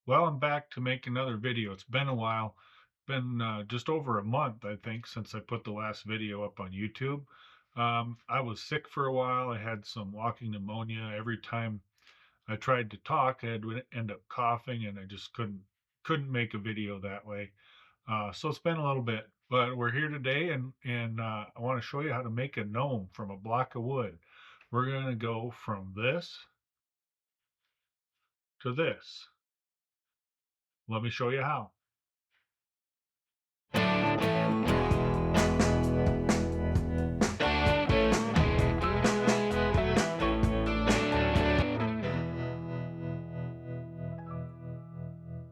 Well, I'm back to make another video. It's been a while. Been just over a month, I think, since I put the last video up on YouTube. I was sick for a while. I had some walking pneumonia. Every time I tried to talk, I'd end up coughing, and I just couldn't make a video that way. So it's been a little bit, but we're here today, and I want to show you how to make a gnome from a block of wood. We're going to go from this to this. Let me show you how.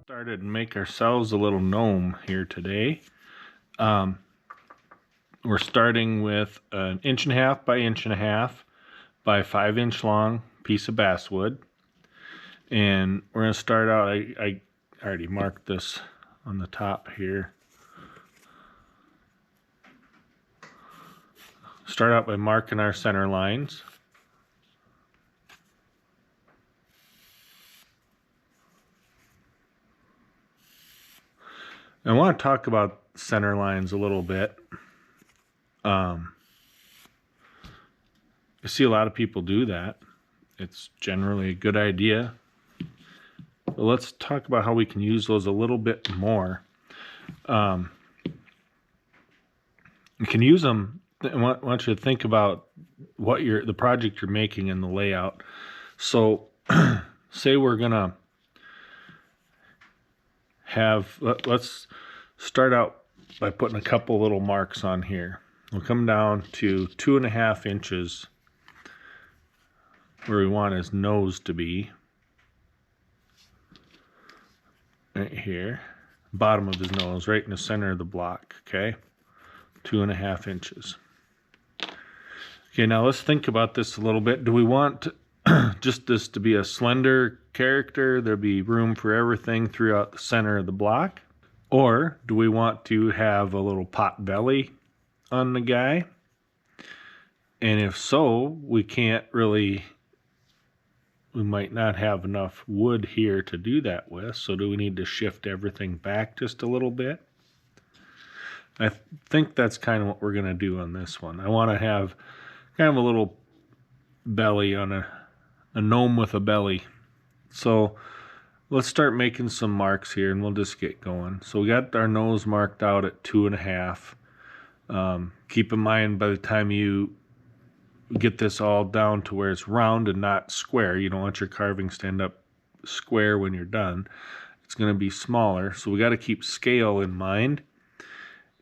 Started and make ourselves a little gnome here today. Um, we're starting with an 1.5 by 1.5 by 5-inch long piece of basswood, and we're going to start out. I already marked this on the top here. Start out by marking our center lines. I want to talk about center lines a little bit. I see a lot of people do that. It's generally a good idea. But let's talk about how we can use those a little bit more. You can use them. I want you to think about what the project you're making and the layout. So say we're gonna have, let's start out by putting a couple little marks on here. We'll come down to 2.5 inches where we want his nose to be. Right here. Bottom of his nose, right in the center of the block, okay? 2.5 inches. Okay, now let's think about this a little bit. Do we want just this to be a slender character? There'll be room for everything throughout the center of the block? Or do we want to have a little pot belly on the guy? And if so, we might not have enough wood here to do that with. So do we need to shift everything back just a little bit? I think that's kind of what we're going to do on this one. I want to have kind of a little belly on a gnome with a belly. So let's start making some marks here and we'll just get going. So we got our nose marked out at 2.5. Keep in mind, by the time you get this all down to where it's round and not square, you don't want your carving stand up square when you're done. It's going to be smaller. So we got to keep scale in mind.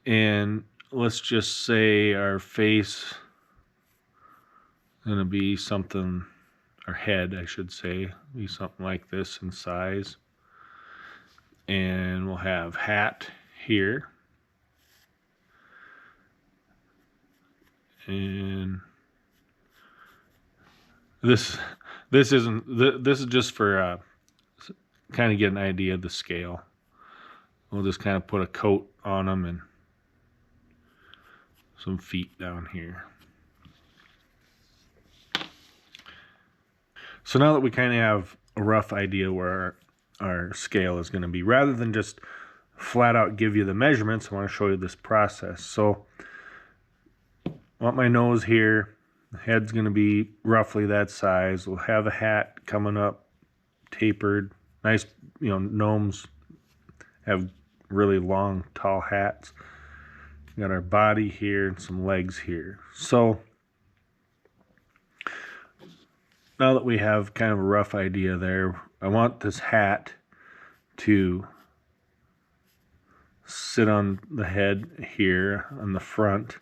And let's just say our face is going to be something, our head, I should say, be something like this in size. And we'll have hat here. And this is just for kind of get an idea of the scale. We'll just kind of put a coat on them and some feet down here. So now that we kind of have a rough idea where our scale is going to be, rather than just flat out give you the measurements, I want to show you this process. So I want my nose here. The head's going to be roughly that size. We'll have a hat coming up, tapered. Nice, gnomes have really long, tall hats. We got our body here and some legs here. So now that we have kind of a rough idea there, I want this hat to sit on the head here on the front,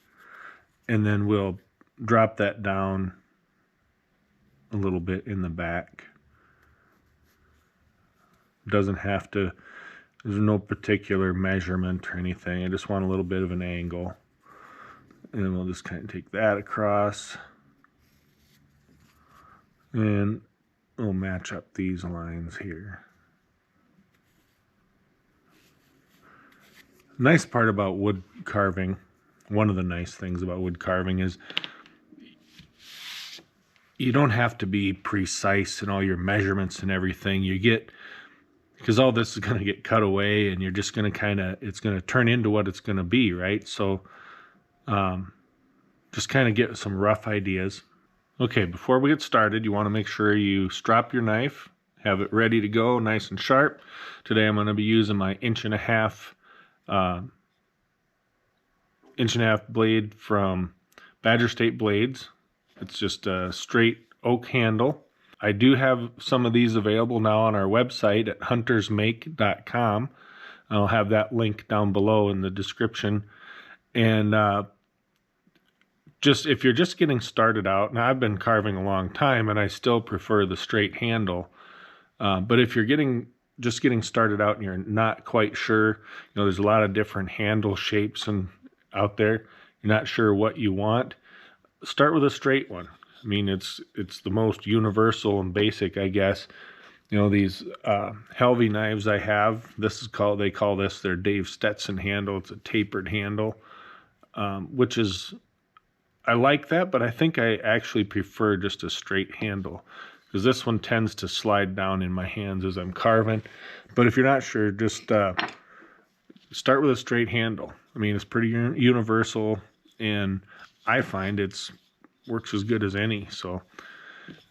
and then we'll drop that down a little bit in the back. Doesn't have to, there's no particular measurement or anything. I just want a little bit of an angle. And then we'll just kind of take that across. And we'll match up these lines here. Nice part about wood carving, one of the nice things about wood carving is you don't have to be precise in all your measurements and everything. You get because all this is going to get cut away and you're just going to it's going to turn into what it's going to be, right? So just kind of get some rough ideas. Okay, before we get started, you want to make sure you strap your knife, have it ready to go, nice and sharp. Today I'm going to be using my 1.5 inch blade from Badger State Blades. It's just a straight oak handle. I do have some of these available now on our website at huntersmake.com. I'll have that link down below in the description. And just if you're just getting started out, now I've been carving a long time and I still prefer the straight handle. But if you're just getting started out and you're not quite sure, there's a lot of different handle shapes and out there. You're not sure what you want. Start with a straight one. I mean, it's the most universal and basic, I guess. These Helvey knives I have, they call this their Dave Stetson handle. It's a tapered handle, which is, I like that, but I think I actually prefer just a straight handle because this one tends to slide down in my hands as I'm carving. But if you're not sure, just start with a straight handle. I mean, it's pretty universal, and I find works as good as any. So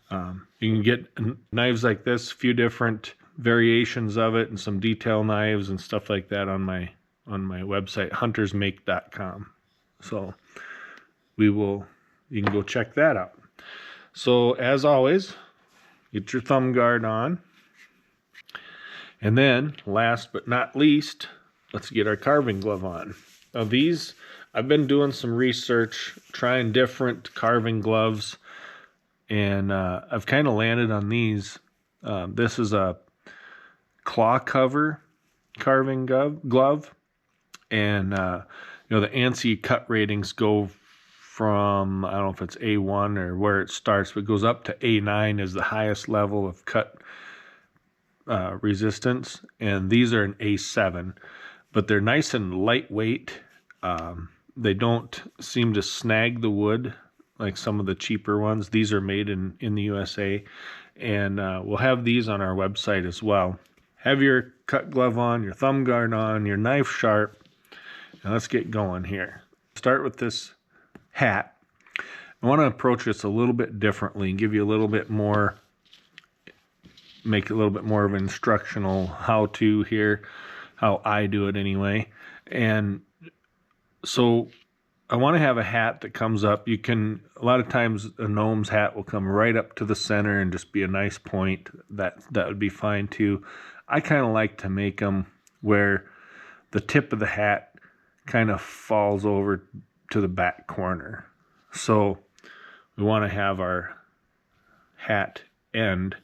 you can get knives like this, a few different variations of it, and some detail knives and stuff like that on my website, huntersmake.com. So you can go check that out. So as always, get your thumb guard on. And then last but not least, let's get our carving glove on. Now these, I've been doing some research, trying different carving gloves, and I've kind of landed on these. This is a claw cover carving glove, and the ANSI cut ratings go from, I don't know if it's A1 or where it starts, but it goes up to A9 is the highest level of cut resistance, and these are an A7, but they're nice and lightweight. They don't seem to snag the wood like some of the cheaper ones. These are made in the USA, and we'll have these on our website as well. Have your cut glove on, your thumb guard on, your knife sharp, and let's get going here. Start with this hat. I want to approach this a little bit differently and give you a little bit more, make it a little bit more of an instructional how-to here, how I do it anyway. And so I want to have a hat that comes up. A lot of times a gnome's hat will come right up to the center and just be a nice point. That would be fine too. I kind of like to make them where the tip of the hat kind of falls over to the back corner. So we want to have our hat end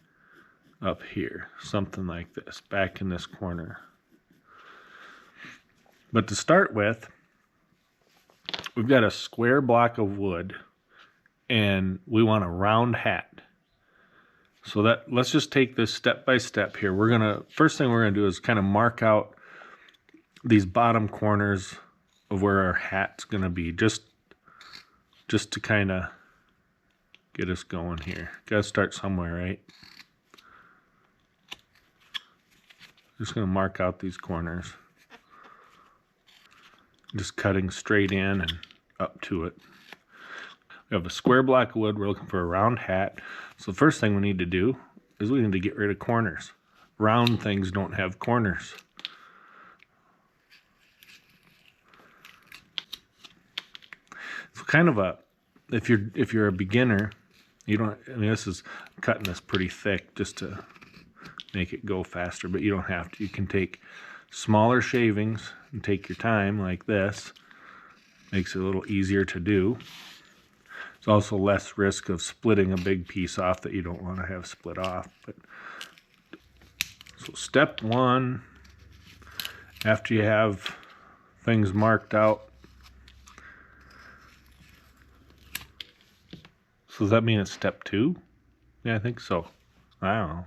up here, something like this, back in this corner. But to start with, we've got a square block of wood, and we want a round hat. So let's just take this step by step here. First thing we're gonna do is kind of mark out these bottom corners of where our hat's gonna be, just to kind of get us going here. Gotta start somewhere, right? Just gonna mark out these corners. Just cutting straight in and up to it. We have a square block of wood. We're looking for a round hat. So the first thing we need to do is we need to get rid of corners. Round things don't have corners. So kind of if you're a beginner, this is cutting this pretty thick just to make it go faster, but you don't have to. You can take smaller shavings and take your time like this. Makes it a little easier to do. There's also less risk of splitting a big piece off that you don't want to have split off. So step one, after you have things marked out. So does that mean it's step two? Yeah, I think so. I don't know.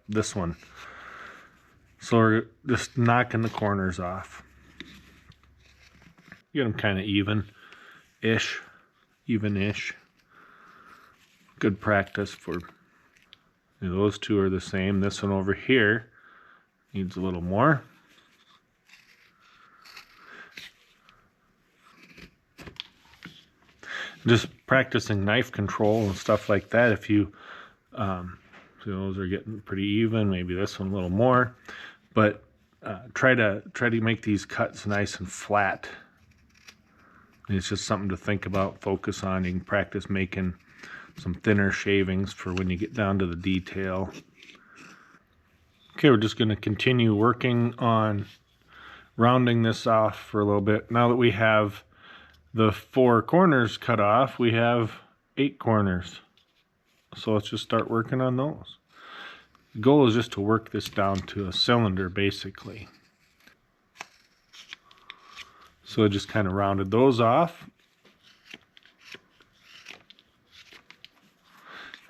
This one. So we're just knocking the corners off. Get them kind of even-ish. Good practice for, those two are the same. This one over here, Needs a little more. Just practicing knife control and stuff like that. If you, those are getting pretty even, maybe this one a little more, but try to make these cuts nice and flat. And it's just something to think about, focus on. You can practice making some thinner shavings for when you get down to the detail. Okay, we're just going to continue working on rounding this off for a little bit. Now that we have the 4 corners cut off, we have 8 corners. So let's just start working on those. The goal is just to work this down to a cylinder, basically. So I just kind of rounded those off.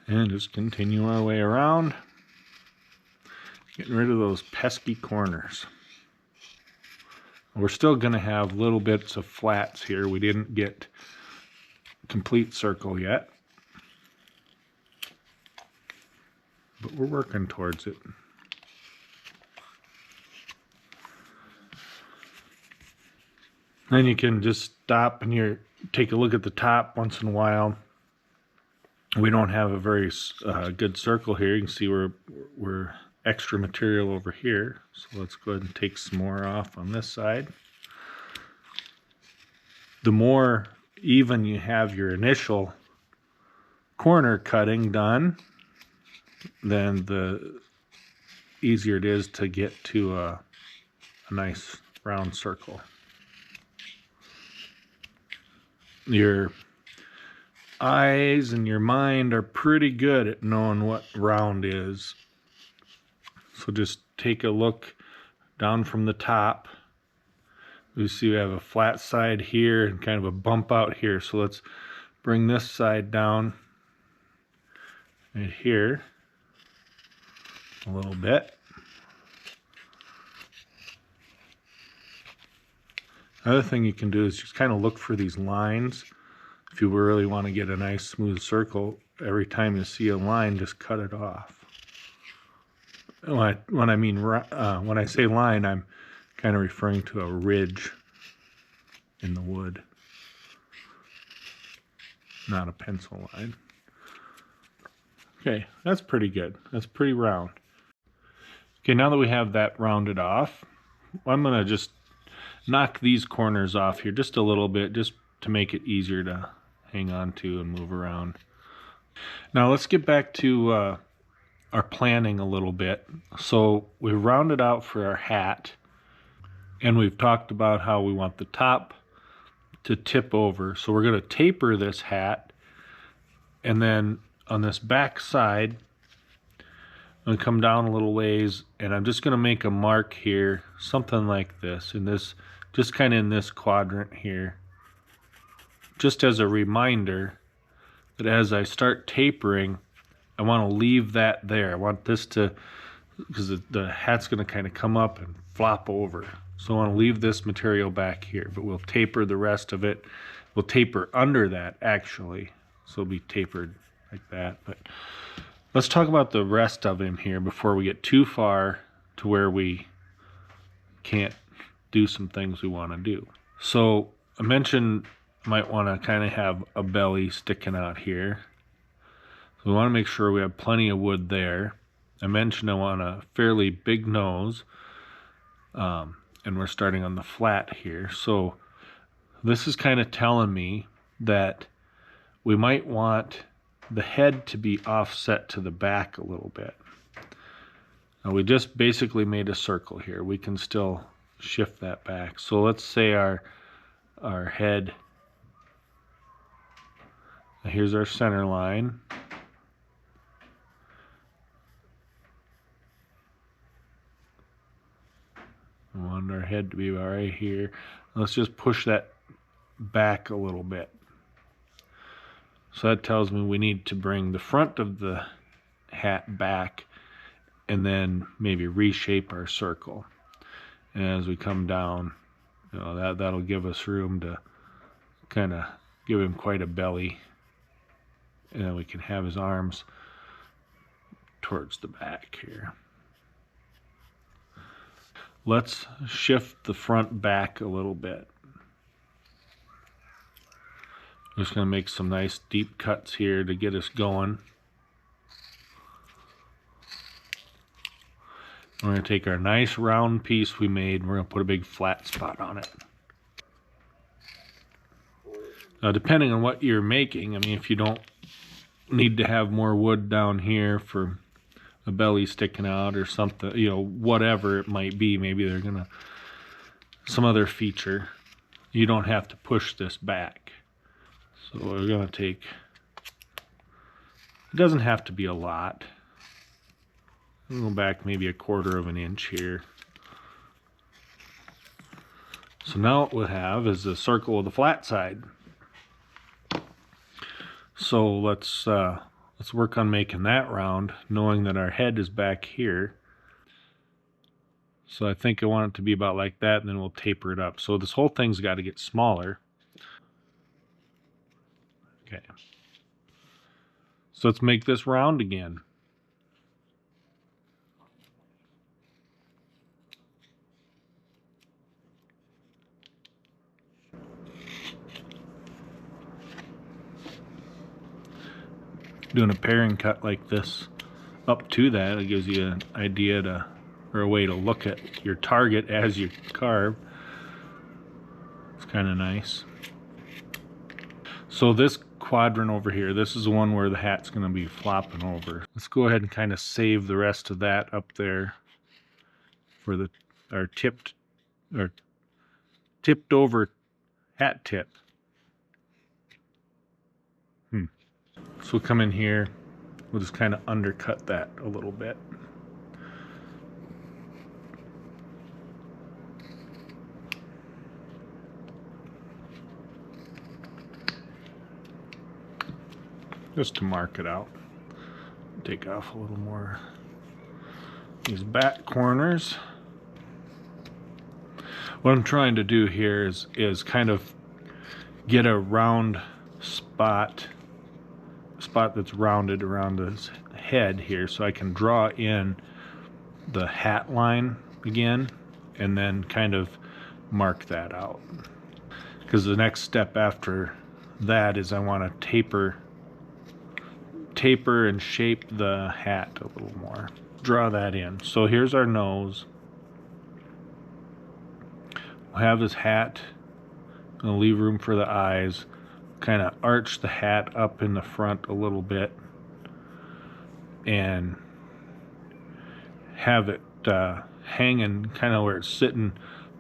And just continue our way around, getting rid of those pesky corners. We're still going to have little bits of flats here. We didn't get a complete circle yet, but we're working towards it. Then you can just stop and take a look at the top once in a while. We don't have a very good circle here. You can see we're extra material over here. So let's go ahead and take some more off on this side. The more even you have your initial corner cutting done, then the easier it is to get to a nice round circle. Your eyes and your mind are pretty good at knowing what round is. So just take a look down from the top. You see we have a flat side here and kind of a bump out here. So let's bring this side down right here a little bit. Another thing you can do is just kind of look for these lines. If you really want to get a nice smooth circle, every time you see a line, just cut it off. When I say line, I'm kind of referring to a ridge in the wood, not a pencil line. Okay, that's pretty good. That's pretty round. Okay, now that we have that rounded off, I'm going to just knock these corners off here just a little bit, just to make it easier to hang on to and move around. Now let's get back to our planning a little bit. So we've rounded out for our hat, and we've talked about how we want the top to tip over. So we're going to taper this hat, and then on this back side, I'm going to come down a little ways, and I'm just going to make a mark here, something like this, in this, just kind of in this quadrant here, just as a reminder that as I start tapering, I want to leave that there. I want this to, because the hat's going to kind of come up and flop over. So I want to leave this material back here, but we'll taper the rest of it. We'll taper under that, actually. So it'll be tapered like that. But let's talk about the rest of him here before we get too far to where we can't do some things we want to do. So I mentioned might want to kind of have a belly sticking out here. So we want to make sure we have plenty of wood there. I mentioned I want a fairly big nose, and we're starting on the flat here. So this is kind of telling me that we might want the head to be offset to the back a little bit. Now we just basically made a circle here. We can still shift that back. So let's say our head, here's our center line. I want our head to be right here. Let's just push that back a little bit. So that tells me we need to bring the front of the hat back and then maybe reshape our circle. And as we come down, that'll give us room to kind of give him quite a belly. And then we can have his arms towards the back here. Let's shift the front back a little bit. I'm just going to make some nice deep cuts here to get us going. We're going to take our nice round piece we made and we're going to put a big flat spot on it. Now, depending on what you're making, I mean, if you don't need to have more wood down here for a belly sticking out or something, you know, whatever it might be, maybe they're going to, some other feature, you don't have to push this back. So we're going to take, it doesn't have to be a lot. We'll go back maybe 1/4 of an inch here. So now what we'll have is a circle with a flat side. So let's work on making that round, knowing that our head is back here. So I think I want it to be about like that, and then we'll taper it up. So this whole thing's got to get smaller. Okay. So let's make this round again. Doing a pairing cut like this up to that, it gives you an idea to, or a way to look at your target as you carve. It's kind of nice. So this quadrant over here, this is the one where the hat's going to be flopping over. Let's go ahead and kind of save the rest of that up there for our tipped over hat tip. So we'll come in here, we'll just kind of undercut that a little bit. Just to mark it out. Take off a little more these back corners. What I'm trying to do here is kind of get a round spot that's rounded around his head here, so I can draw in the hat line again and then kind of mark that out. Because the next step after that is I want to taper and shape the hat a little more. Draw that in. So here's our nose. We'll have this hat. I'm going to leave room for the eyes. Kind of arch the hat up in the front a little bit and have it hanging kind of where it's sitting,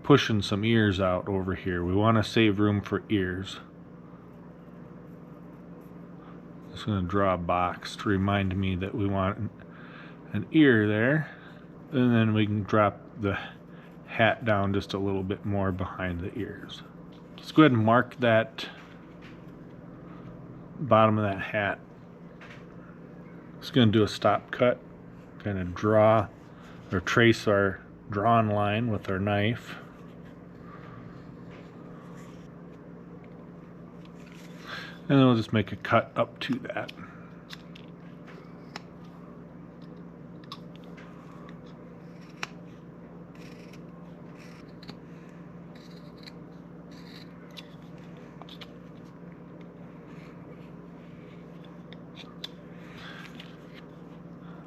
pushing some ears out over here. We want to save room for ears. Just going to draw a box to remind me that we want an ear there, and then we can drop the hat down just a little bit more behind the ears. Let's go ahead and mark that bottom of that hat. Just going to do a stop cut, kind of draw or trace our drawn line with our knife. And then we'll just make a cut up to that.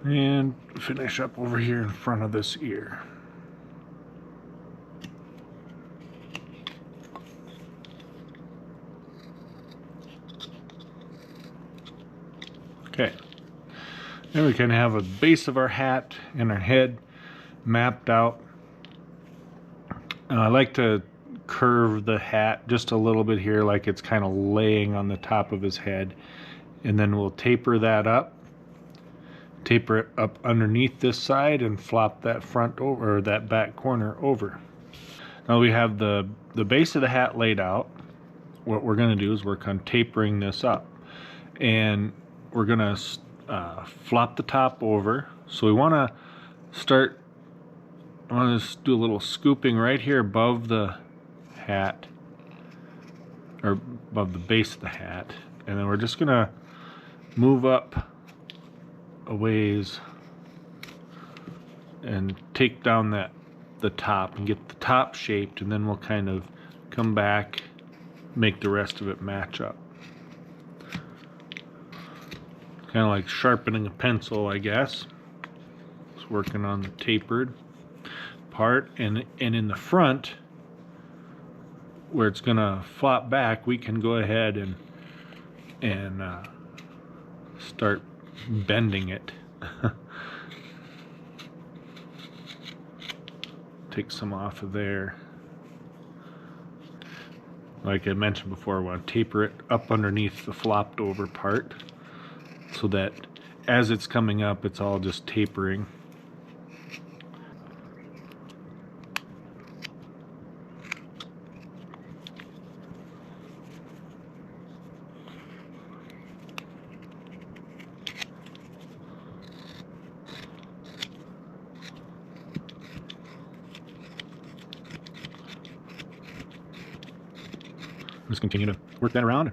And finish up over here in front of this ear. Okay, then we can have a base of our hat and our head mapped out. I like to curve the hat just a little bit here, like it's kind of laying on the top of his head, and then we'll taper that up. Taper it up underneath this side and flop that front over, or that back corner over. Now we have the base of the hat laid out. What we're going to do is work on tapering this up, and we're going to flop the top over. So we want to start, I want to just do a little scooping right here above the hat, or above the base of the hat, and then we're just going to move up a ways and take down that the top and get the top shaped, and then we'll kind of come back, make the rest of it match up. Kind of like sharpening a pencil, I guess. Just working on the tapered part, and in the front where it's gonna flop back, we can go ahead and start bending it. Take some off of there. Like I mentioned before, I want to taper it up underneath the flopped over part so that as it's coming up, it's all just tapering. Just continue to work that around.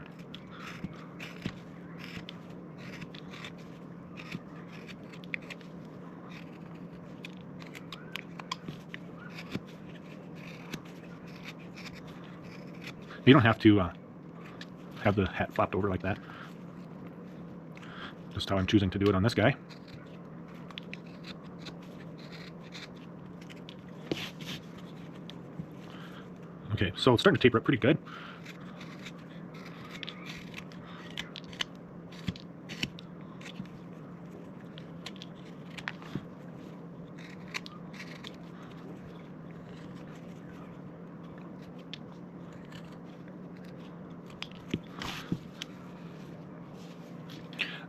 You don't have to have the hat flopped over like that. Just how I'm choosing to do it on this guy. Okay, so it's starting to taper up pretty good.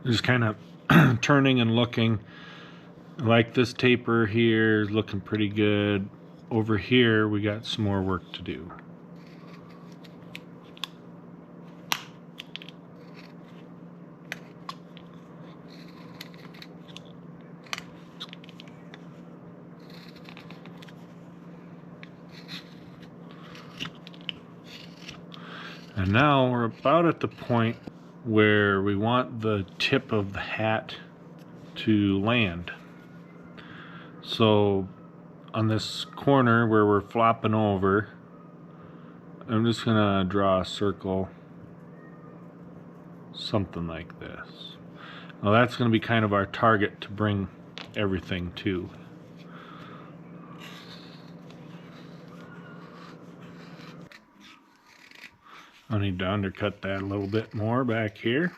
Just kind of turning and looking. Like this taper here is looking pretty good. Over here we got some more work to do. And now we're about at the point where we want the tip of the hat to land. So on this corner where we're flopping over, I'm just gonna draw a circle, something like this. Now that's gonna be kind of our target to bring everything to. I need to undercut that a little bit more back here.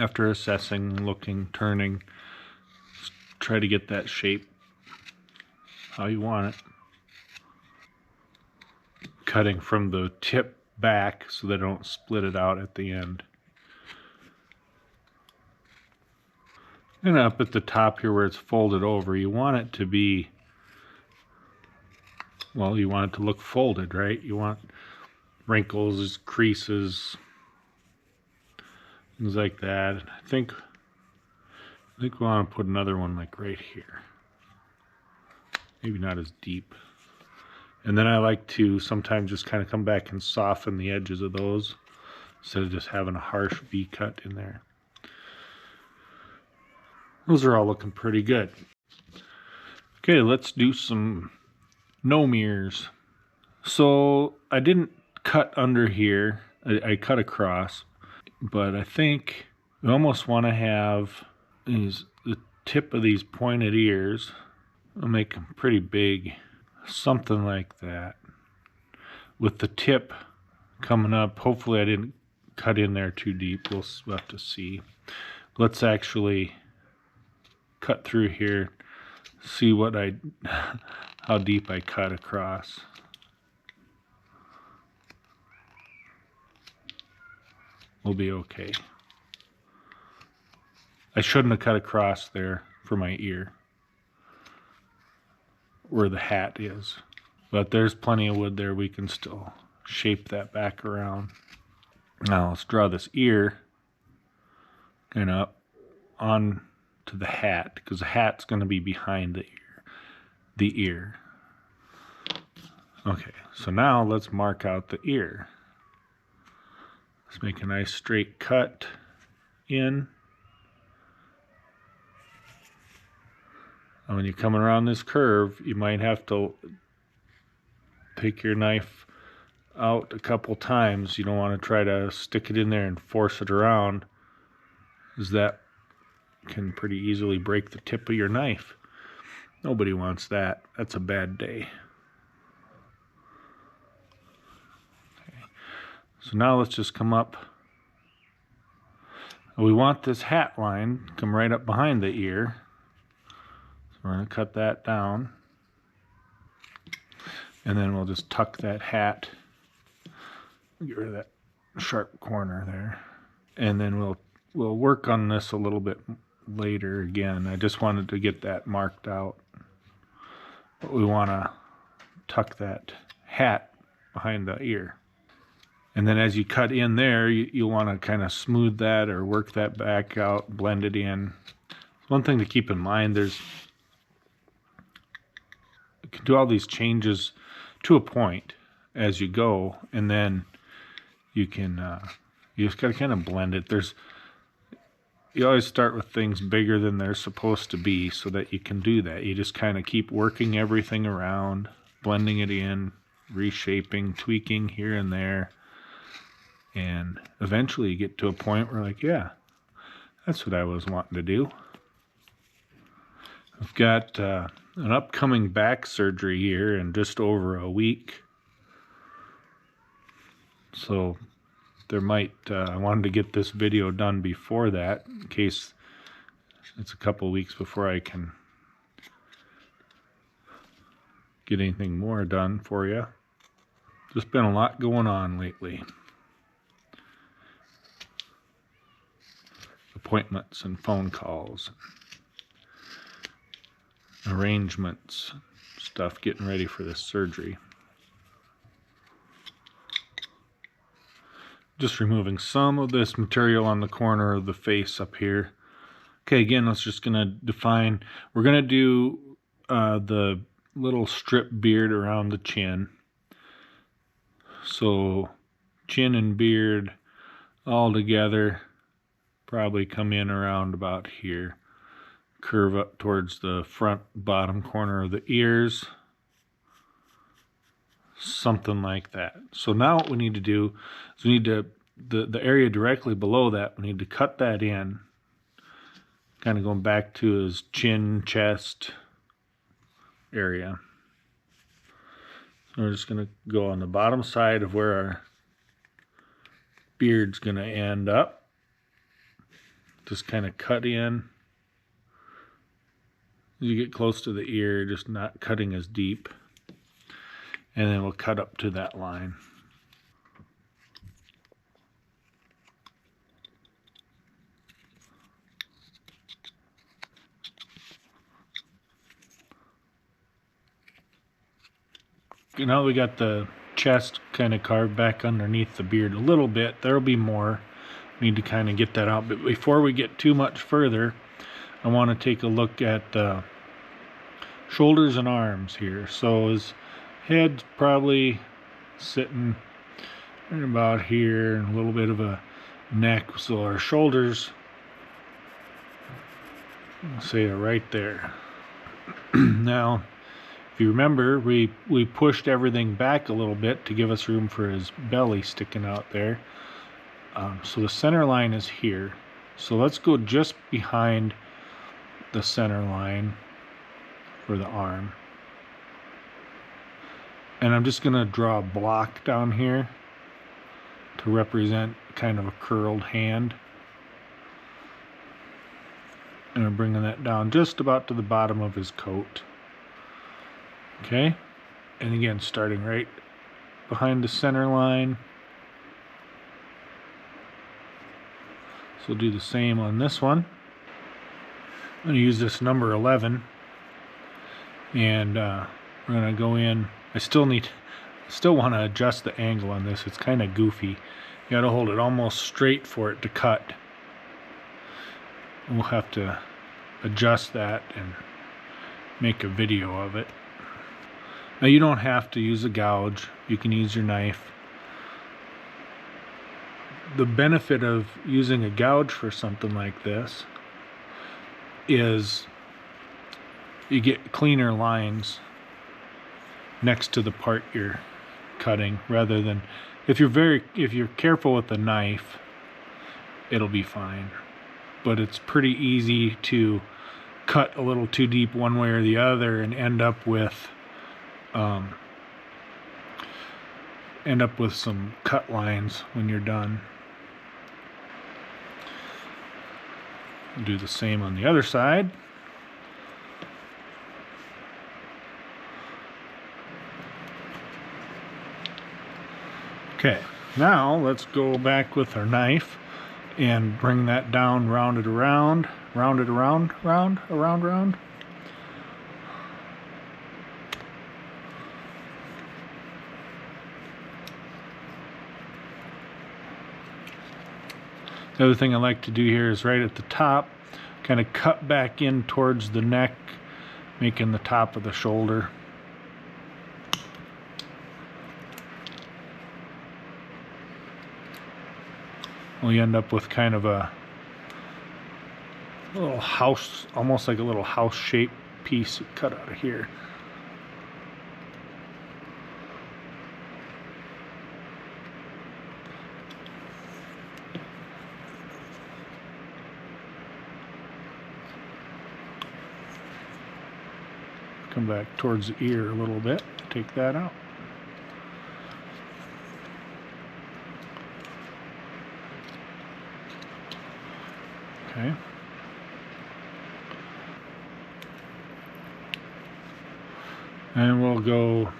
After assessing, looking, turning, try to get that shape how you want it. Cutting from the tip back so they don't split it out at the end. And up at the top here where it's folded over, you want it to be, well, you want it to look folded, right? You want wrinkles, creases, things like that. I think we want to put another one like right here. Maybe not as deep. And then I like to sometimes just kind of come back and soften the edges of those instead of just having a harsh V cut in there. Those are all looking pretty good. Okay, let's do some gnome ears. So I didn't cut under here. I cut across. But I think we almost want to have the tip of these pointed ears. I'll make them pretty big, something like that. With the tip coming up, hopefully I didn't cut in there too deep. We'll have to see. Let's actually cut through here, see what how deep I cut across. We'll be okay. I shouldn't have cut across there for my ear, where the hat is. But there's plenty of wood there. We can still shape that back around. Now let's draw this ear kind of on to the hat, because the hat's going to be behind the ear. Okay, so now let's mark out the ear. Let's make a nice straight cut in. And when you're coming around this curve, you might have to take your knife out a couple times. You don't want to try to stick it in there and force it around, because that can pretty easily break the tip of your knife. Nobody wants that. That's a bad day. Okay. So now let's just come up. We want this hat line to come right up behind the ear. So we're going to cut that down. And then we'll just tuck that hat. Get rid of that sharp corner there. And then we'll work on this a little bit later again. I just wanted to get that marked out. But we want to tuck that hat behind the ear. And then as you cut in there, you want to kind of smooth that or work that back out, blend it in. One thing to keep in mind, you can do all these changes to a point as you go, and then you just got to kind of blend it. You always start with things bigger than they're supposed to be so that you can do that. You just kind of keep working everything around, blending it in, reshaping, tweaking here and there. And eventually you get to a point where like, yeah, that's what I was wanting to do. I've got an upcoming back surgery here in just over a week. So I wanted to get this video done before that, in case it's a couple weeks before I can get anything more done for you. Just been a lot going on lately. Appointments and phone calls, arrangements, stuff, getting ready for this surgery. Just removing some of this material on the corner of the face up here. Okay, again, let's just gonna define. We're gonna do the little strip beard around the chin. So chin and beard all together probably come in around about here. Curve up towards the front bottom corner of the ears. Something like that. So now what we need to do is we need to, the area directly below that, we need to cut that in. Kind of going back to his chin, chest area. So we're just going to go on the bottom side of where our beard's going to end up. Just kind of cut in. As you get close to the ear, just not cutting as deep. And then we'll cut up to that line. Now we got the chest kind of carved back underneath the beard a little bit. There'll be more. Need to kind of get that out. But before we get too much further, I want to take a look at the shoulders and arms here. So his head's probably sitting right about here, and a little bit of a neck. So our shoulders, I'll say, are right there. Now, if you remember, we pushed everything back a little bit to give us room for his belly sticking out there. So the center line is here. So let's go just behind the center line for the arm. And I'm just going to draw a block down here to represent kind of a curled hand. And I'm bringing that down just about to the bottom of his coat. Okay? And again, starting right behind the center line. So we'll do the same on this one. I'm going to use this number 11. And we're going to go in I still want to adjust the angle on this. It's kind of goofy. You got to hold it almost straight for it to cut. We'll have to adjust that and make a video of it. Now you don't have to use a gouge. You can use your knife. The benefit of using a gouge for something like this is you get cleaner lines next to the part you're cutting, rather than if you're careful with the knife, it'll be fine. But it's pretty easy to cut a little too deep one way or the other and end up with some cut lines when you're done. Do the same on the other side. Okay, now let's go back with our knife and bring that down, round it around. The other thing I like to do here is right at the top, kind of cut back in towards the neck, making the top of the shoulder. We end up with kind of a little house, almost like a little house shaped piece cut out of here. Come back towards the ear a little bit, take that out. Okay. And we'll go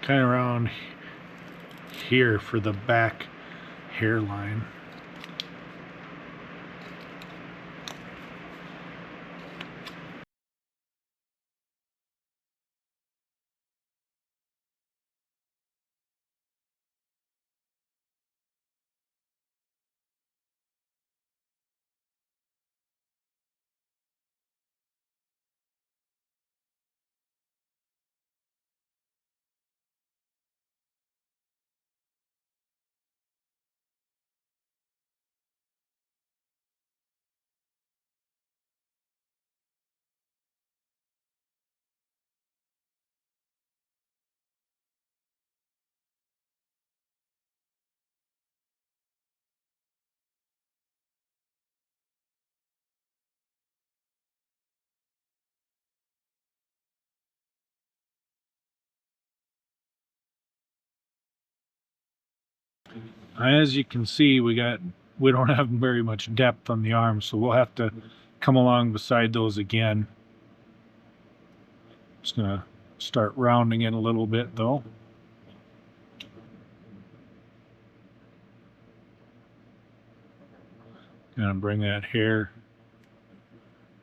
kind of around here for the back hairline. As you can see, we don't have very much depth on the arms, so we'll have to come along beside those again. Just gonna start rounding it a little bit though. Gonna bring that hair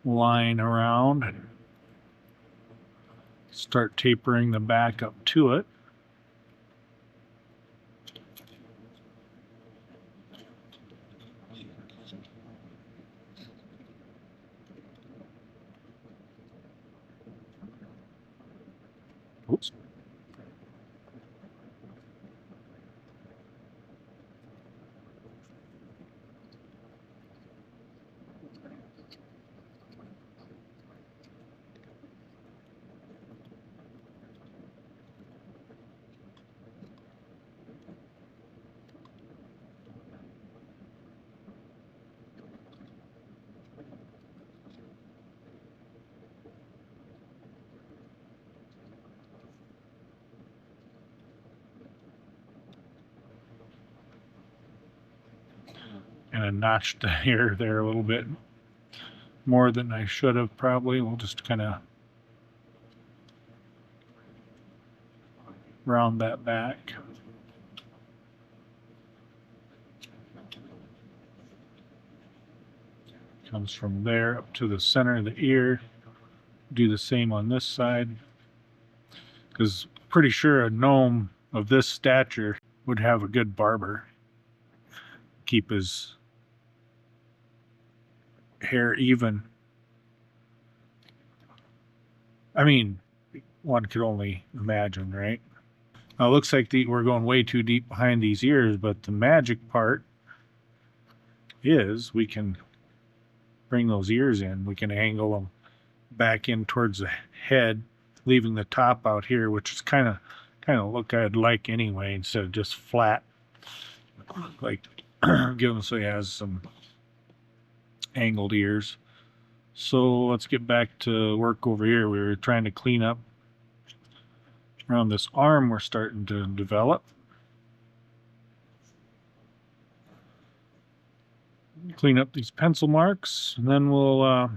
line around. Start tapering the back up to it. Oops. And I notched the hair there a little bit more than I should have probably. We'll just kind of round that back. Comes from there up to the center of the ear. Do the same on this side, because pretty sure a gnome of this stature would have a good barber. Keep his hair even. I mean, one could only imagine, right? Now, it looks like we're going way too deep behind these ears, but the magic part is we can bring those ears in. We can angle them back in towards the head, leaving the top out here, which is kind of look I'd like anyway, instead of just flat, like give him so he has some angled ears. So let's get back to work over here. We were trying to clean up around this arm we're starting to develop. Clean up these pencil marks, and then we'll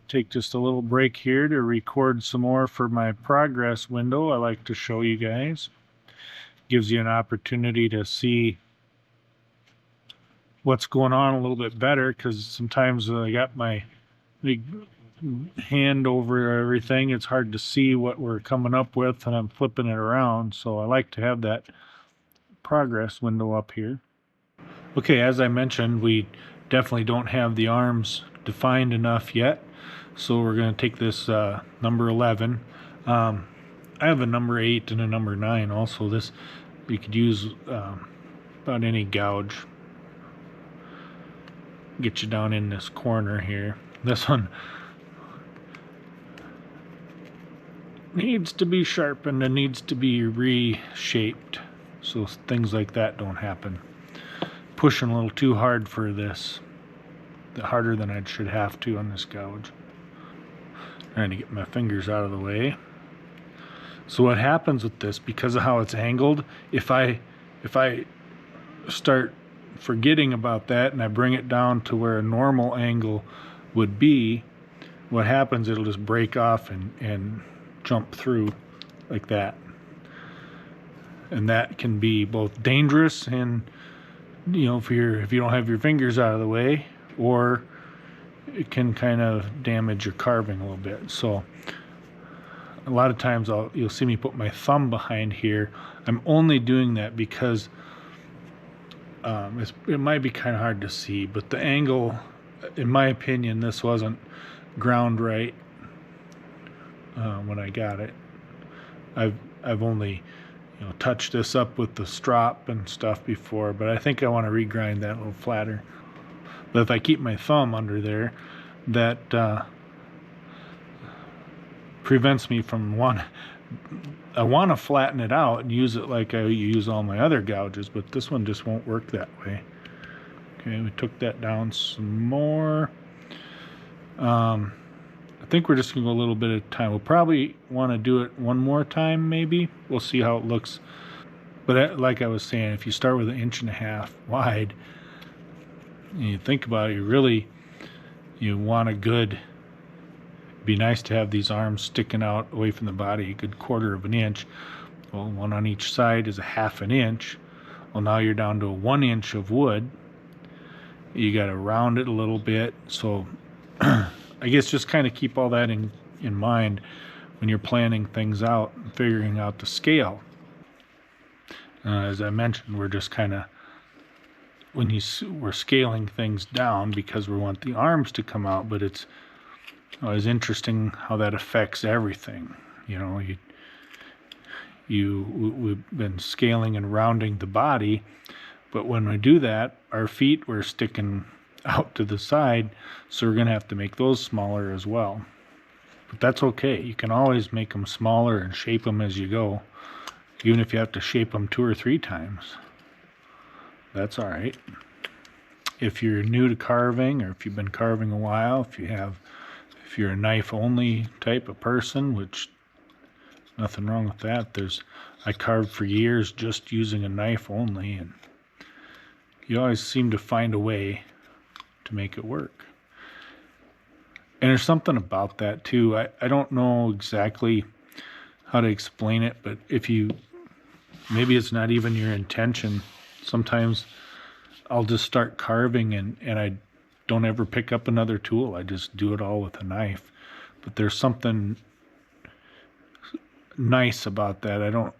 take just a little break here to record some more for my progress window I like to show you guys. Gives you an opportunity to see what's going on a little bit better, because sometimes I got my big hand over everything. It's hard to see what we're coming up with, and I'm flipping it around. So I like to have that progress window up here. Okay, as I mentioned, we definitely don't have the arms defined enough yet. So we're going to take this number 11. I have a number 8 and a number 9 also. This, you could use about any gouge. Get you down in this corner here. This one needs to be sharpened and needs to be reshaped so things like that don't happen. Pushing a little too hard for this, harder than I should have to on this gouge. Trying to get my fingers out of the way. So what happens with this, because of how it's angled, if I start forgetting about that and I bring it down to where a normal angle would be, what happens, it'll just break off and jump through like that. And that can be both dangerous and, you know, if you don't have your fingers out of the way, or it can kind of damage your carving a little bit. So a lot of times you'll see me put my thumb behind here. I'm only doing that because it might be kind of hard to see, but the angle, in my opinion, this wasn't ground right when I got it. I've only, you know, touched this up with the strop and stuff before, but I think I want to regrind that a little flatter. But if I keep my thumb under there, that prevents me from I want to flatten it out and use it like I use all my other gouges, but this one just won't work that way. Okay, we took that down some more. I think we're just going to go a little bit at a time. We'll probably want to do it one more time, maybe. We'll see how it looks. But like I was saying, if you start with 1.5 inches wide, and you think about it, you want a good, it'd be nice to have these arms sticking out away from the body a good 1/4 inch. Well, one on each side is 1/2 inch. Well, now you're down to 1 inch of wood. You got to round it a little bit. So I guess just kind of keep all that in mind when you're planning things out and figuring out the scale. As I mentioned, we're just kind of, we're scaling things down because we want the arms to come out, but it's always interesting how that affects everything. You know, we've been scaling and rounding the body, but when we do that, our feet were sticking out to the side, so we're going to have to make those smaller as well. But that's okay. You can always make them smaller and shape them as you go, even if you have to shape them 2 or 3 times. That's all right. If you're new to carving, or if you've been carving a while, if you're a knife only type of person, which nothing wrong with that. I carved for years just using a knife only, and you always seem to find a way to make it work. And there's something about that too. I don't know exactly how to explain it, but maybe it's not even your intention. Sometimes I'll just start carving and I don't ever pick up another tool. I just do it all with a knife. But there's something nice about that. I don't,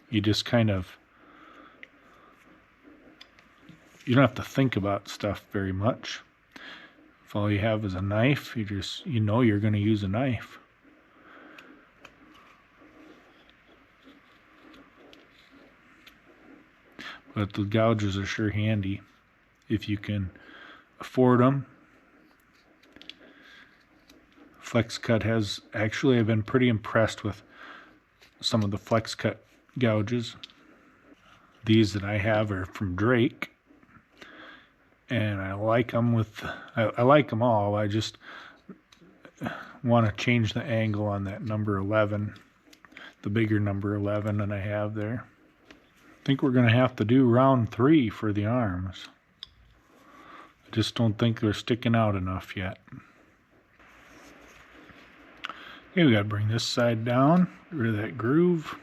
you just kind of, you don't have to think about stuff very much. If all you have is a knife, you know you're going to use a knife. But the gougers are sure handy if you can afford them. Flex cut has, actually I've been pretty impressed with some of the flex cut gouges. These that I have are from Drake, and I like them I like them all. I just want to change the angle on that number 11, the bigger number 11 that I have there. I think we're going to have to do round 3 for the arms. I just don't think they're sticking out enough yet. Okay, we got to bring this side down, get rid of that groove.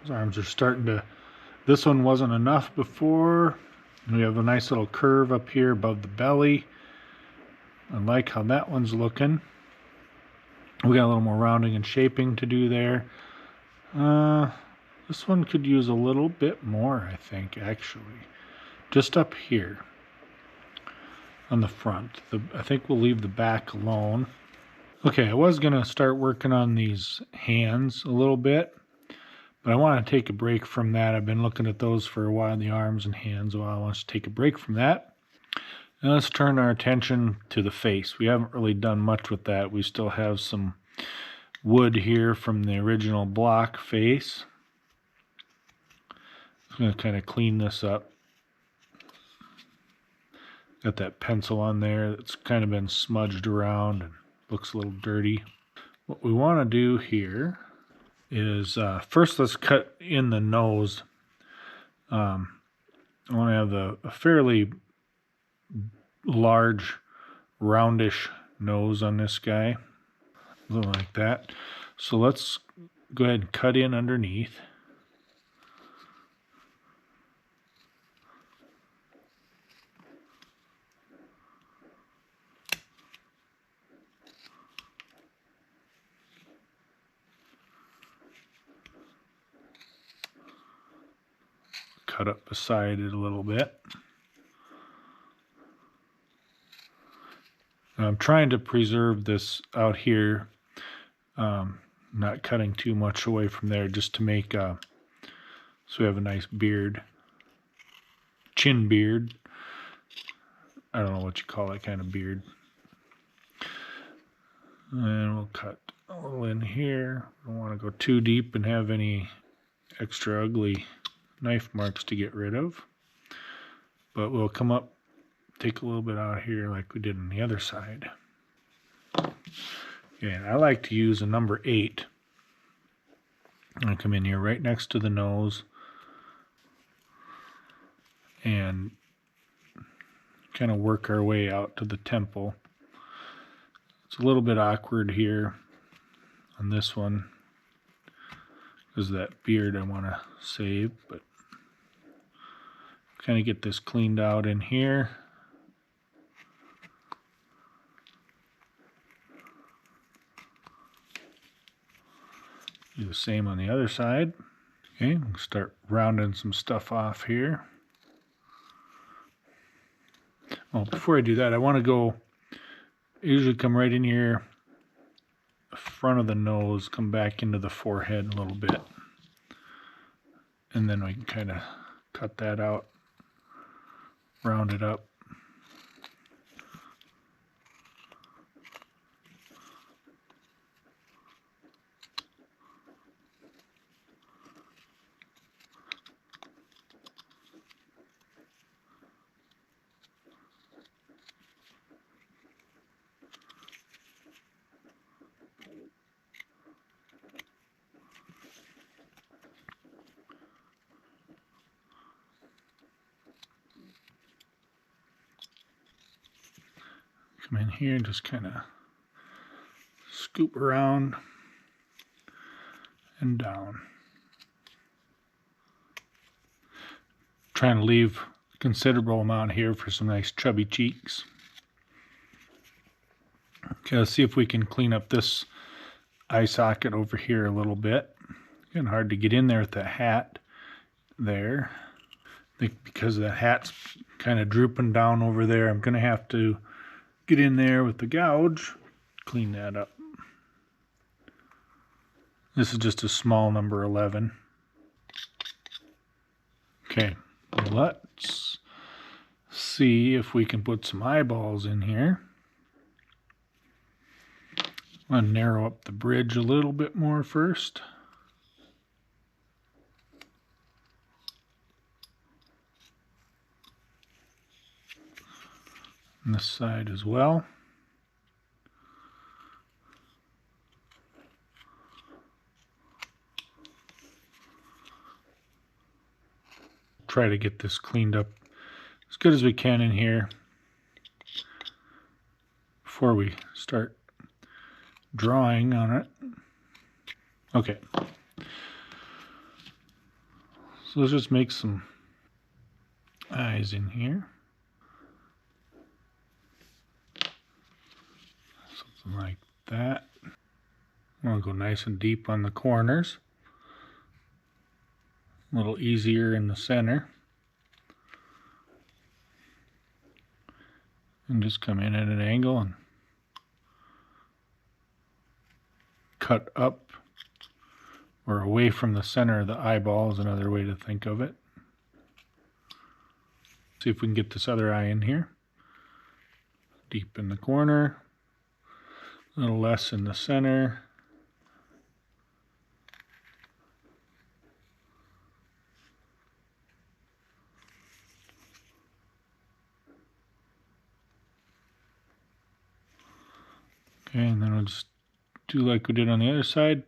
Those arms are starting to, this one wasn't enough before. We have a nice little curve up here above the belly. I like how that one's looking. We got a little more rounding and shaping to do there. This one could use a little bit more, I think, actually. Just up here on the front. I think we'll leave the back alone. Okay, I was going to start working on these hands a little bit, but I want to take a break from that. I've been looking at those for a while, the arms and hands. Well, I want to take a break from that. Now let's turn our attention to the face. We haven't really done much with that. We still have some wood here from the original block face. I'm going to kind of clean this up. Got that pencil on there that's kind of been smudged around and looks a little dirty. What we want to do here is first let's cut in the nose. I want to have a fairly large roundish nose on this guy, a little like that. So let's go ahead and cut in underneath. Cut up beside it a little bit. I'm trying to preserve this out here, not cutting too much away from there, just to make so we have a nice beard, chin beard. I don't know what you call that kind of beard. And we'll cut a little in here. Don't want to go too deep and have any extra ugly knife marks to get rid of. But we'll come up, take a little bit out here like we did on the other side. And I like to use a number 8. I come in here right next to the nose and kind of work our way out to the temple. It's a little bit awkward here on this one because of that beard I want to save, but kind of get this cleaned out in here. Do the same on the other side. Okay, we'll start rounding some stuff off here. Well, before I do that, I want to go, usually come right in here, front of the nose, come back into the forehead a little bit. And then we can kind of cut that out, round it up. Come in here and just kind of scoop around and down. Trying to leave a considerable amount here for some nice chubby cheeks. Okay, let's see if we can clean up this eye socket over here a little bit. Getting hard to get in there with the hat there. I think because the hat's kind of drooping down over there, I'm going to have to get in there with the gouge, clean that up. This is just a small number 11. Okay, let's see if we can put some eyeballs in here. I'm going to narrow up the bridge a little bit more first. And this side as well. Try to get this cleaned up as good as we can in here before we start drawing on it. Okay. So let's just make some eyes in here. Something like that. I want to go nice and deep on the corners. A little easier in the center. And just come in at an angle and cut up or away from the center of the eyeball is another way to think of it. See if we can get this other eye in here. Deep in the corner. A little less in the center. Okay, and then we'll just do like we did on the other side.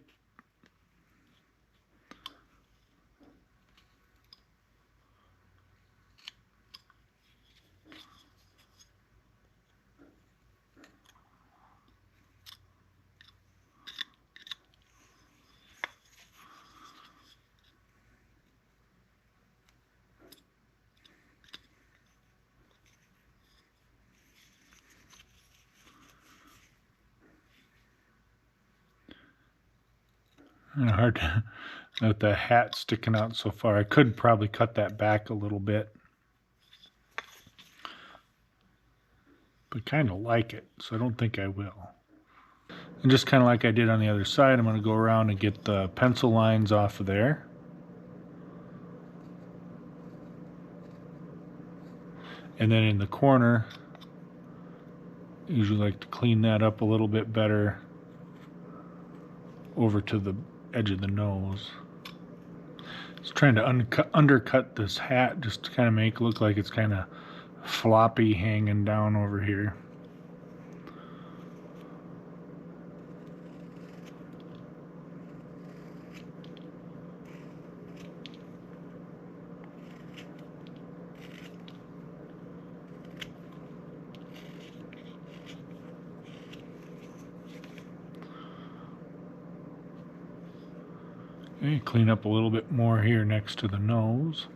And hard to, with the hat sticking out so far. I could probably cut that back a little bit. But kind of like it, so I don't think I will. And just kind of like I did on the other side, I'm going to go around and get the pencil lines off of there. And then in the corner, I usually like to clean that up a little bit better over to the edge of the nose. Just trying to undercut this hat just to kind of make it look like it's kind of floppy hanging down over here. Okay, clean up a little bit more here next to the nose.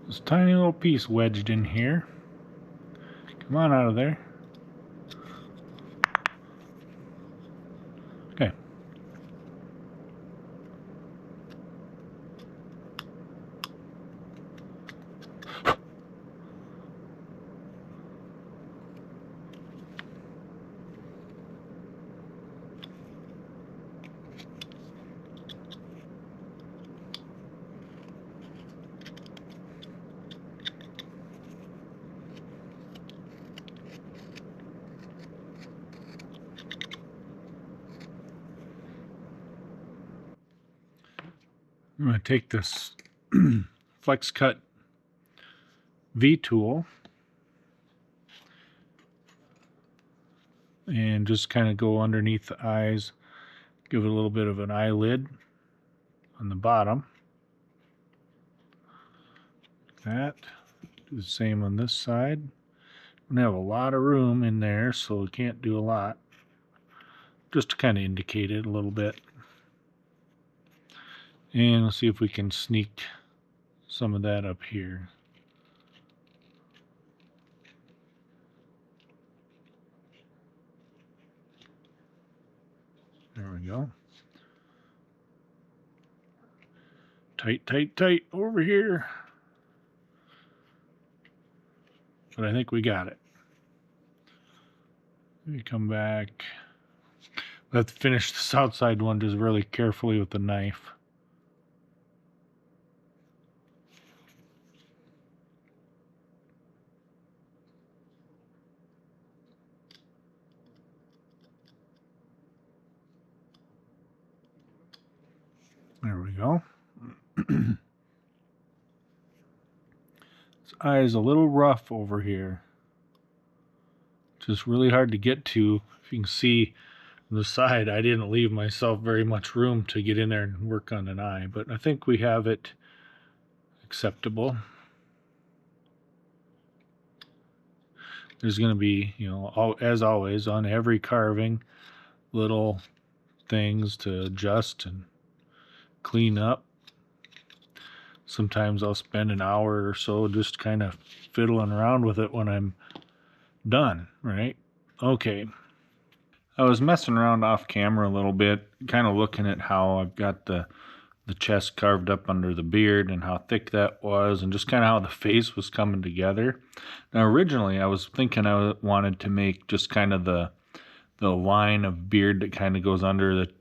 This tiny little piece wedged in here. Come on out of there. Okay. I'm going to take this Flex Cut V tool and just kind of go underneath the eyes, give it a little bit of an eyelid on the bottom. Like that. Do the same on this side. We have a lot of room in there, so we can't do a lot. Just to kind of indicate it a little bit. And let's see if we can sneak some of that up here. There we go. Tight, tight, tight over here. But I think we got it. Let me come back. Let's finish this outside one just really carefully with the knife. There we go. This eye is a little rough over here. Just really hard to get to. If you can see on the side, I didn't leave myself very much room to get in there and work on an eye, but I think we have it acceptable. There's going to be, you know, as always, on every carving, little things to adjust and clean up. Sometimes I'll spend an hour or so just kind of fiddling around with it when I'm done, right? Okay. I was messing around off camera a little bit, kind of looking at how I've got the chest carved up under the beard and how thick that was, and just kind of how the face was coming together. Now originally I was thinking I wanted to make just kind of the line of beard that kind of goes under the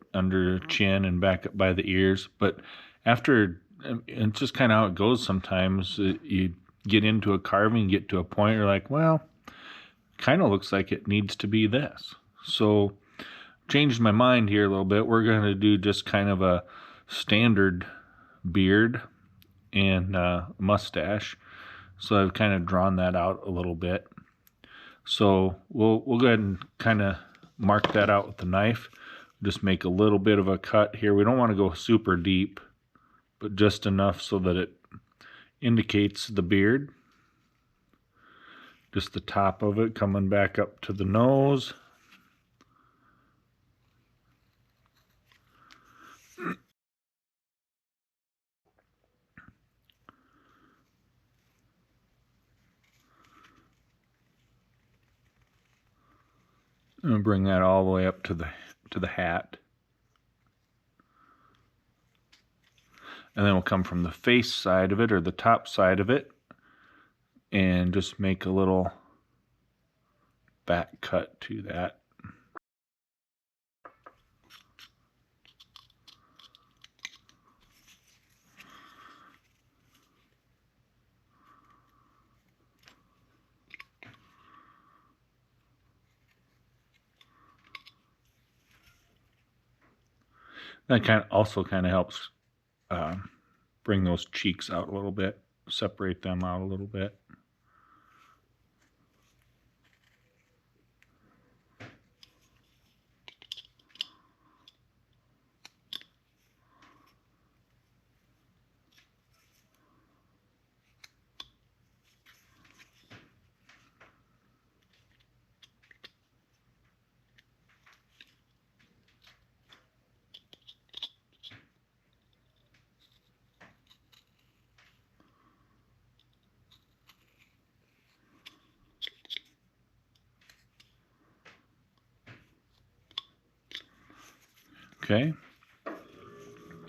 chin and back up by the ears, but after, it's just kind of how it goes sometimes. You get into a carving, get to a point you're like, well, kind of looks like it needs to be this. So changed my mind here a little bit. We're going to do just kind of a standard beard and mustache. So I've kind of drawn that out a little bit. So we'll go ahead and kind of mark that out with the knife. Just make a little bit of a cut here. We don't want to go super deep, but just enough so that it indicates the beard. Just the top of it coming back up to the nose. And bring that all the way up to the hat. And then we'll come from the face side of it, or the top side of it, and just make a little back cut to that. That also kind of helps bring those cheeks out a little bit, separate them out a little bit. Okay.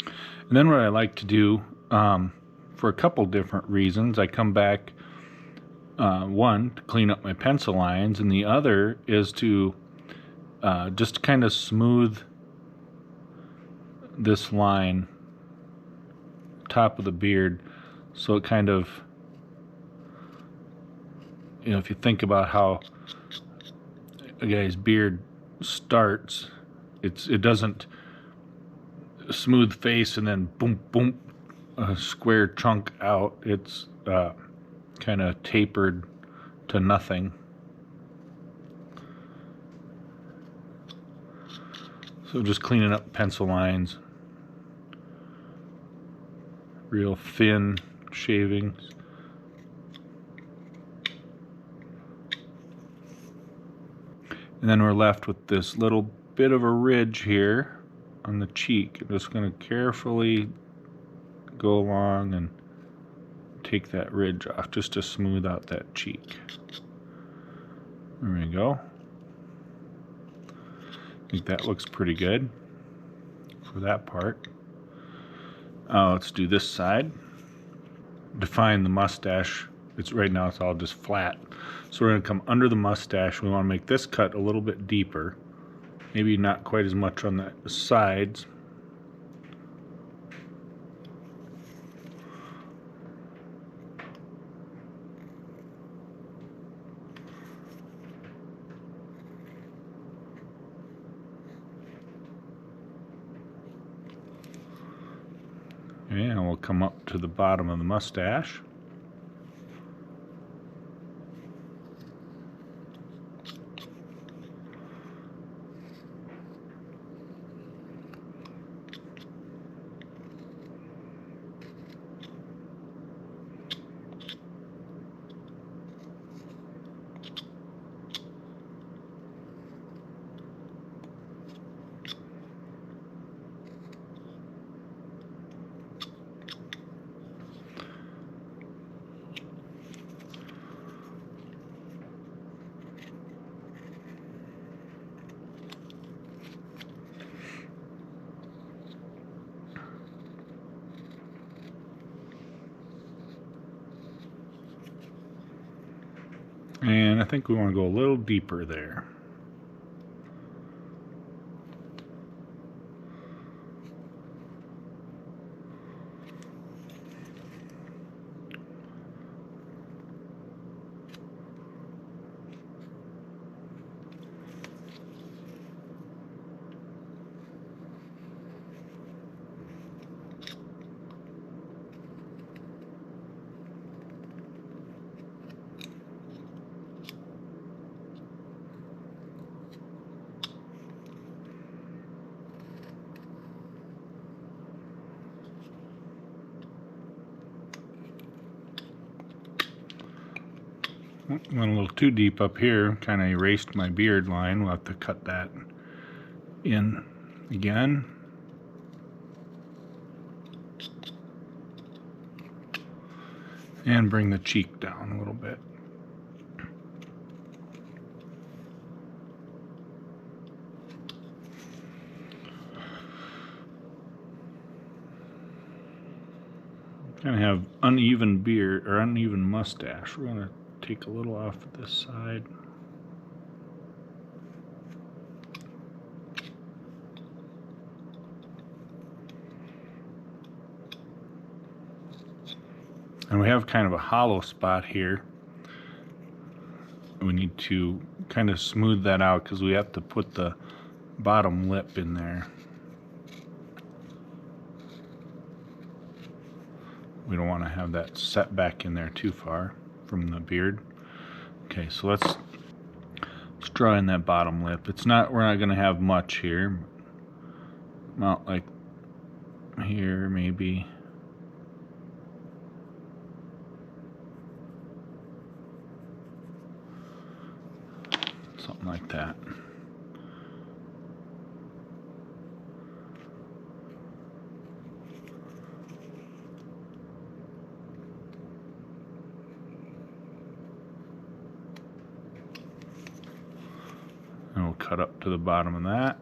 And then what I like to do, for a couple different reasons, I come back, one, to clean up my pencil lines, and the other is to just kind of smooth this line, top of the beard, so it kind of, you know, if you think about how a guy's beard starts, it doesn't smooth face and then boom, boom, a square chunk out, it's kind of tapered to nothing. So just cleaning up pencil lines, real thin shavings. And then we're left with this little bit of a ridge here on the cheek. I'm just going to carefully go along and take that ridge off just to smooth out that cheek. There we go. I think that looks pretty good for that part. Let's do this side. Define the mustache. Right now it's all just flat. So we're going to come under the mustache. We want to make this cut a little bit deeper. Maybe not quite as much on the sides. And we'll come up to the bottom of the mustache. And I think we want to go a little deeper there. Went a little too deep up here, kind of erased my beard line. We'll have to cut that in again. And bring the cheek down a little bit. Kind of have uneven beard or uneven mustache. We're going to take a little off this side. And we have kind of a hollow spot here. We need to kind of smooth that out because we have to put the bottom lip in there. We don't want to have that set back in there too far from the beard. Okay, so let's draw in that bottom lip. We're not going to have much here. Not like here maybe. Something like that. And we'll cut up to the bottom of that.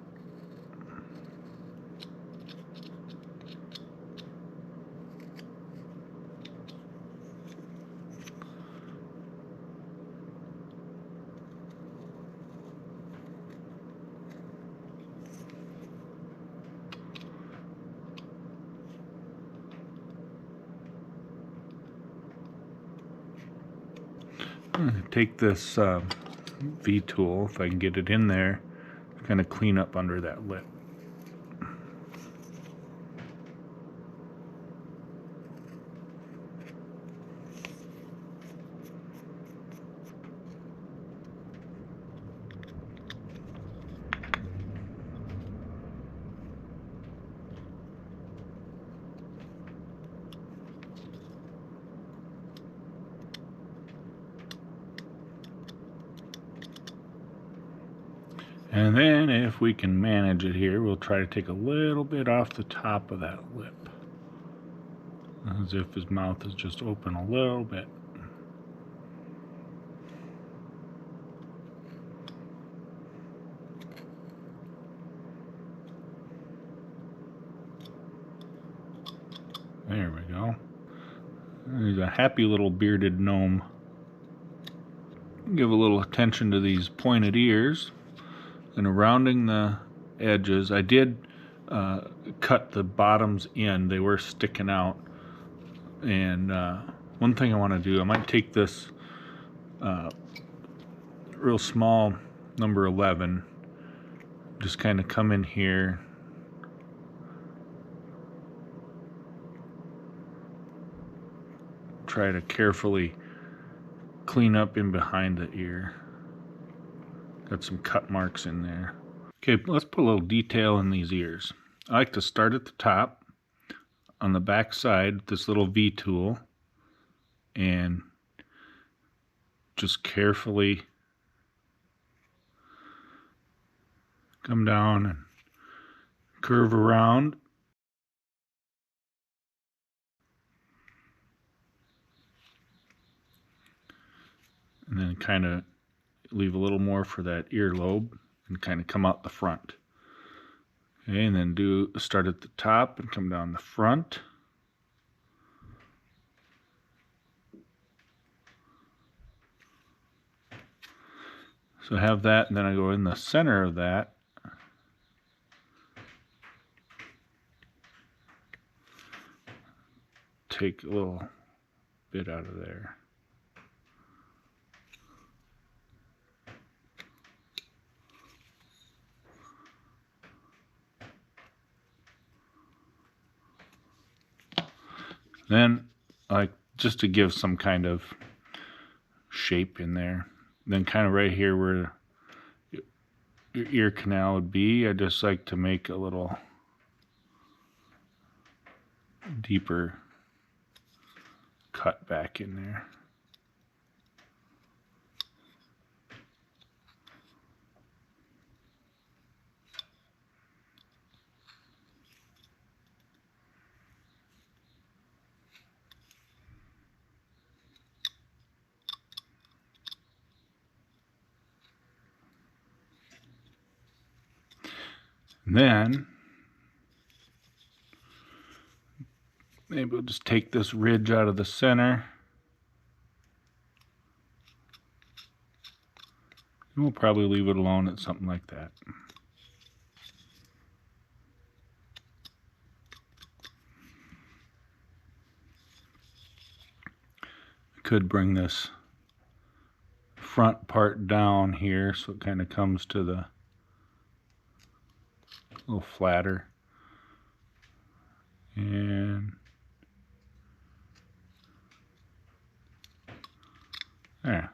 I'm going to take this V tool, if I can get it in there, kind of clean up under that lip. And then if we can manage it here, we'll try to take a little bit off the top of that lip, as if his mouth is just open a little bit. There we go. He's a happy little bearded gnome. Give a little attention to these pointed ears and rounding the edges. I did cut the bottoms in. They were sticking out. And one thing I want to do, I might take this real small number 11, just kind of come in here, try to carefully clean up in behind the ear. Got some cut marks in there. Okay, let's put a little detail in these ears. I like to start at the top on the back side with this little V tool and just carefully come down and curve around. And then kind of leave a little more for that earlobe and kind of come out the front. Okay, and then start at the top and come down the front. So I have that, and then I go in the center of that. Take a little bit out of there. Then, like, just to give some kind of shape in there. Then kind of right here where your ear canal would be, I just like to make a little deeper cut back in there. And then maybe we'll just take this ridge out of the center. And we'll probably leave it alone at something like that. I could bring this front part down here so it kind of comes to the little flatter. And there.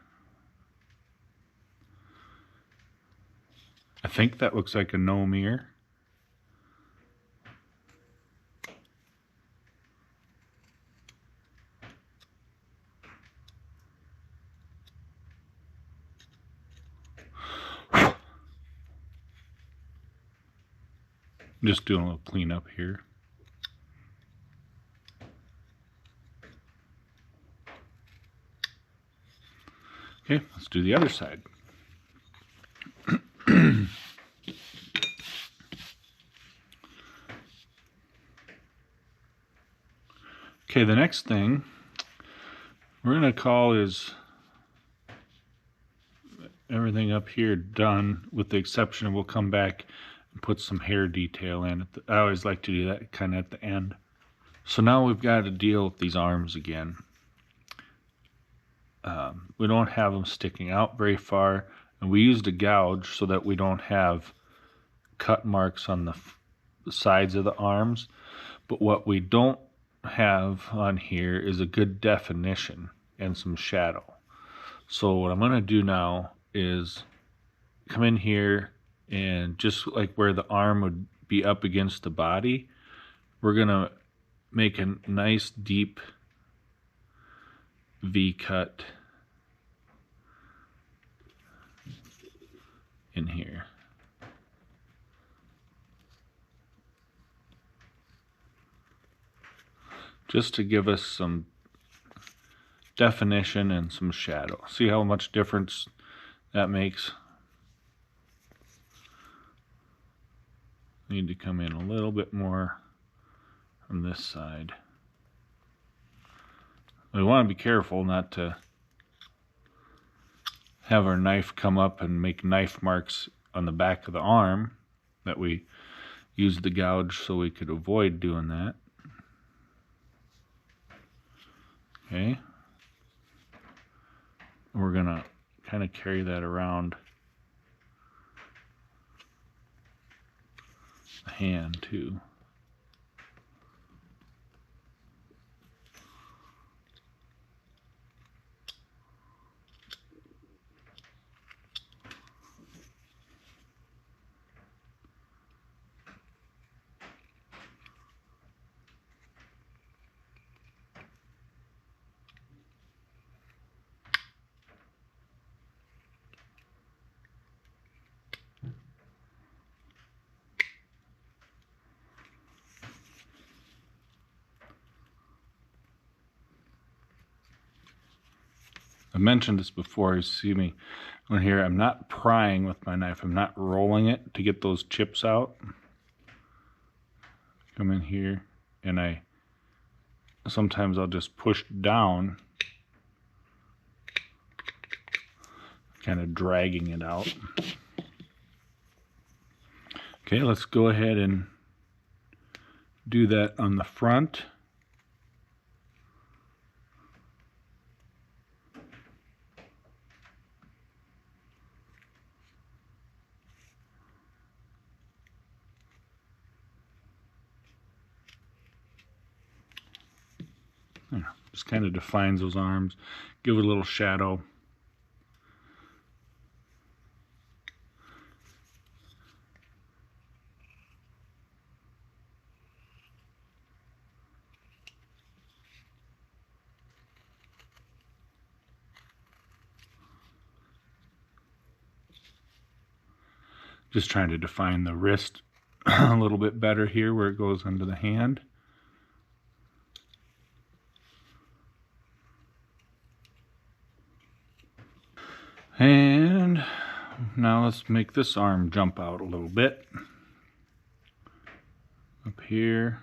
I think that looks like a gnome ear. Just doing a little cleanup here. Okay, let's do the other side. Okay, the next thing we're going to call is everything up here done, with the exception of we'll come back and put some hair detail in. I always like to do that kind of at the end. So now we've got to deal with these arms again. We don't have them sticking out very far, and we used a gouge so that we don't have cut marks on the sides of the arms. But what we don't have on here is a good definition and some shadow. So what I'm going to do now is come in here, and just like where the arm would be up against the body, we're going to make a nice deep V cut in here. just to give us some definition and some shadow. See how much difference that makes? Need to come in a little bit more from this side. We want to be careful not to have our knife come up and make knife marks on the back of the arm that we used the gouge so we could avoid doing that. Okay. We're going to kind of carry that around the hand too. I mentioned this before. You see me on here. I'm not prying with my knife. I'm not rolling it to get those chips out. Come in here and sometimes I'll just push down, kind of dragging it out. Okay, let's go ahead and do that on the front. Just kind of defines those arms, give it a little shadow. Just trying to define the wrist a little bit better here where it goes under the hand. And now let's make this arm jump out a little bit. Up here.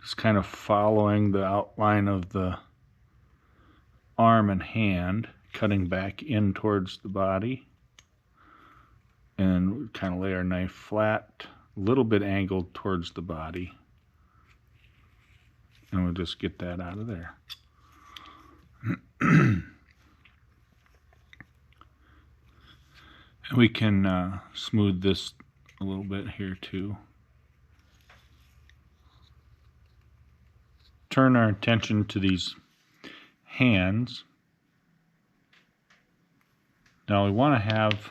Just kind of following the outline of the arm and hand, cutting back in towards the body. And kind of lay our knife flat, a little bit angled towards the body. And we'll just get that out of there. And we can smooth this a little bit here too. Turn our attention to these hands. Now we want to have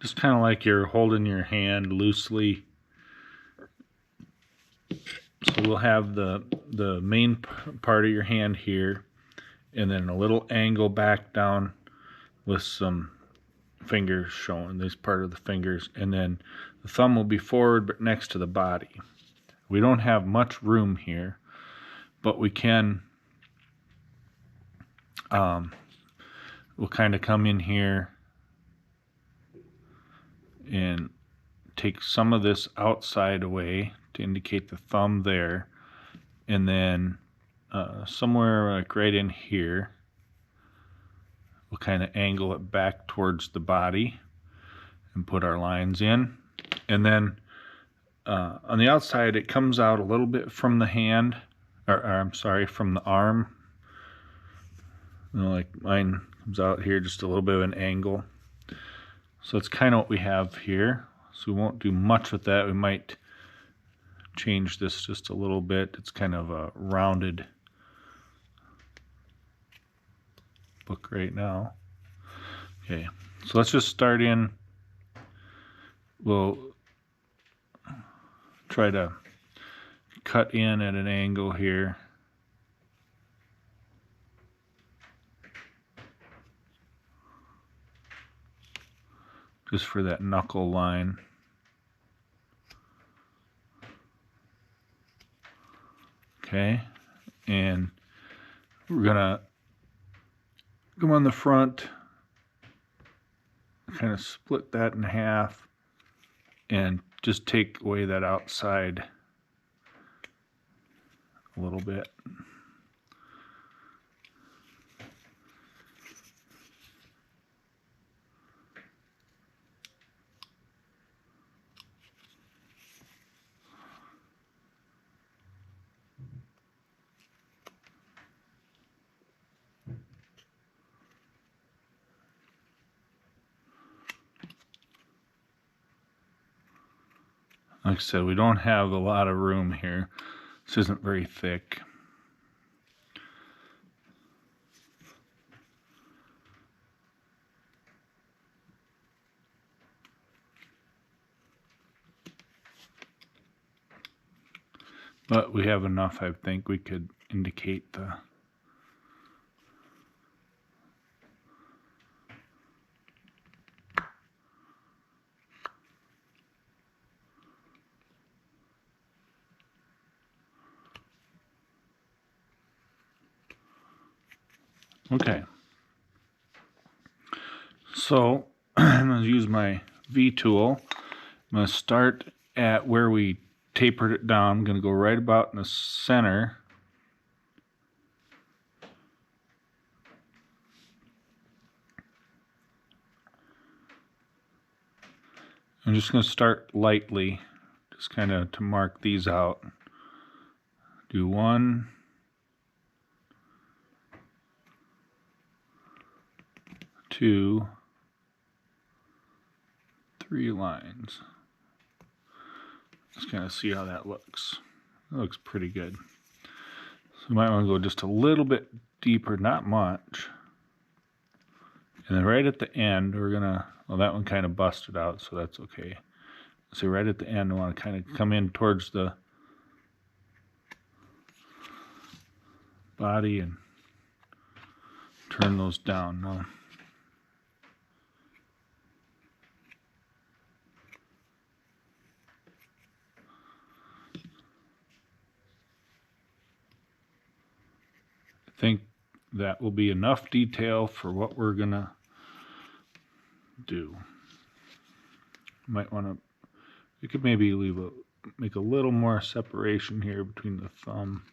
just kind of like you're holding your hand loosely. So we'll have the main part of your hand here, and then a little angle back down with some fingers showing, this part of the fingers, and then the thumb will be forward but next to the body. We don't have much room here, but we can, we'll kind of come in here and take some of this outside away to indicate the thumb there, and then somewhere like right in here we'll kind of angle it back towards the body and put our lines in. And then on the outside it comes out a little bit from the hand, or I'm sorry, from the arm. You know, like mine comes out here just a little bit of an angle. So it's kind of what we have here. So we won't do much with that. We might change this just a little bit. It's kind of a rounded book right now. Okay, so let's just start in. We'll try to cut in at an angle here. Just for that knuckle line. Okay, and we're gonna come on the front, kind of split that in half, and just take away that outside a little bit. Like I said, we don't have a lot of room here. This isn't very thick. But we have enough, I think we could indicate the okay. So I'm going to use my V tool. I'm going to start at where we tapered it down. I'm going to go right about in the center. I'm just going to start lightly, just kind of to mark these out. Do 1, 2, 3 lines. Just kind of see how that looks. That looks pretty good. So you might want to go just a little bit deeper, not much. And then right at the end, we're gonna, well, that one kind of busted out, so that's okay. So right at the end, I want to kind of come in towards the body and turn those down. Now, I think that will be enough detail for what we're gonna do. Might want to, you could maybe make a little more separation here between the thumb.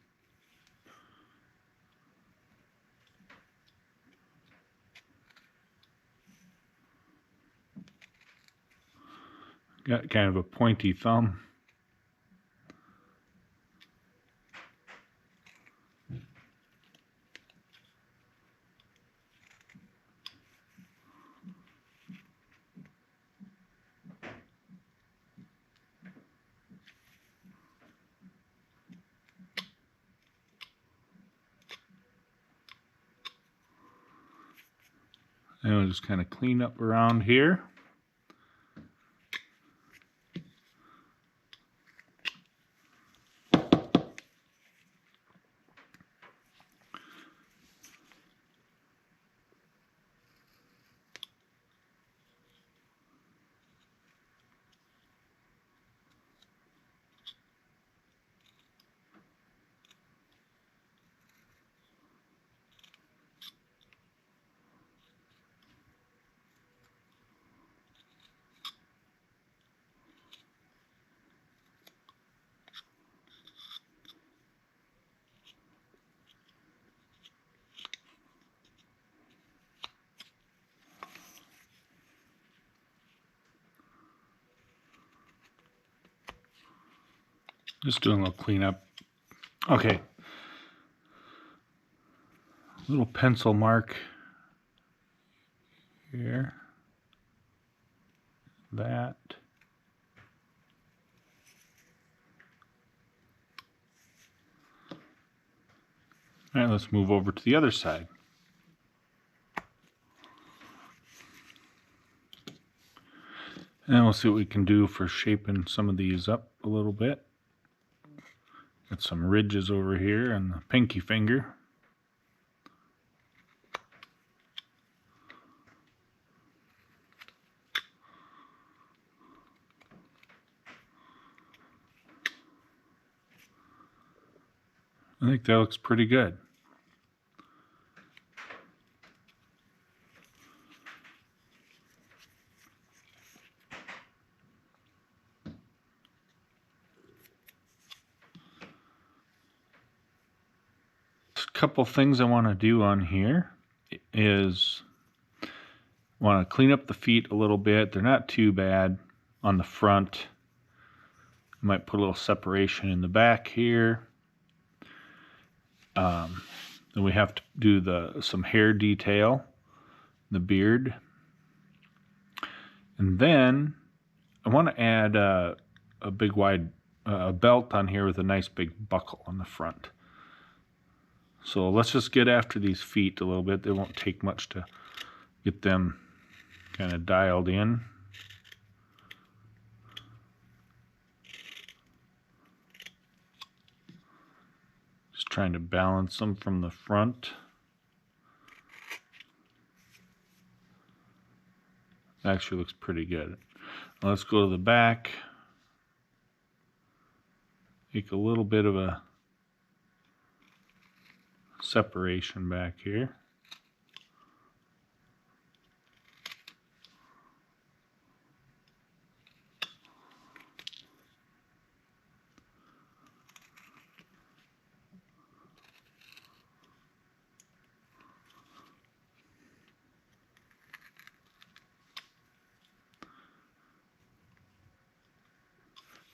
Got kind of a pointy thumb. And we'll just kind of clean up around here. Just doing a little cleanup. Okay. Little pencil mark here. That. All right, let's move over to the other side. And we'll see what we can do for shaping some of these up a little bit. Got some ridges over here on the pinky finger. I think that looks pretty good. A couple things I want to do on here is want to clean up the feet a little bit. They're not too bad on the front. Might put a little separation in the back here. Then we have to do some hair detail, the beard. And then I want to add a big wide belt on here with a nice big buckle on the front. So let's just get after these feet a little bit. It won't take much to get them kind of dialed in. Just trying to balance them from the front. Actually looks pretty good. Now let's go to the back. Make a little bit of a separation back here.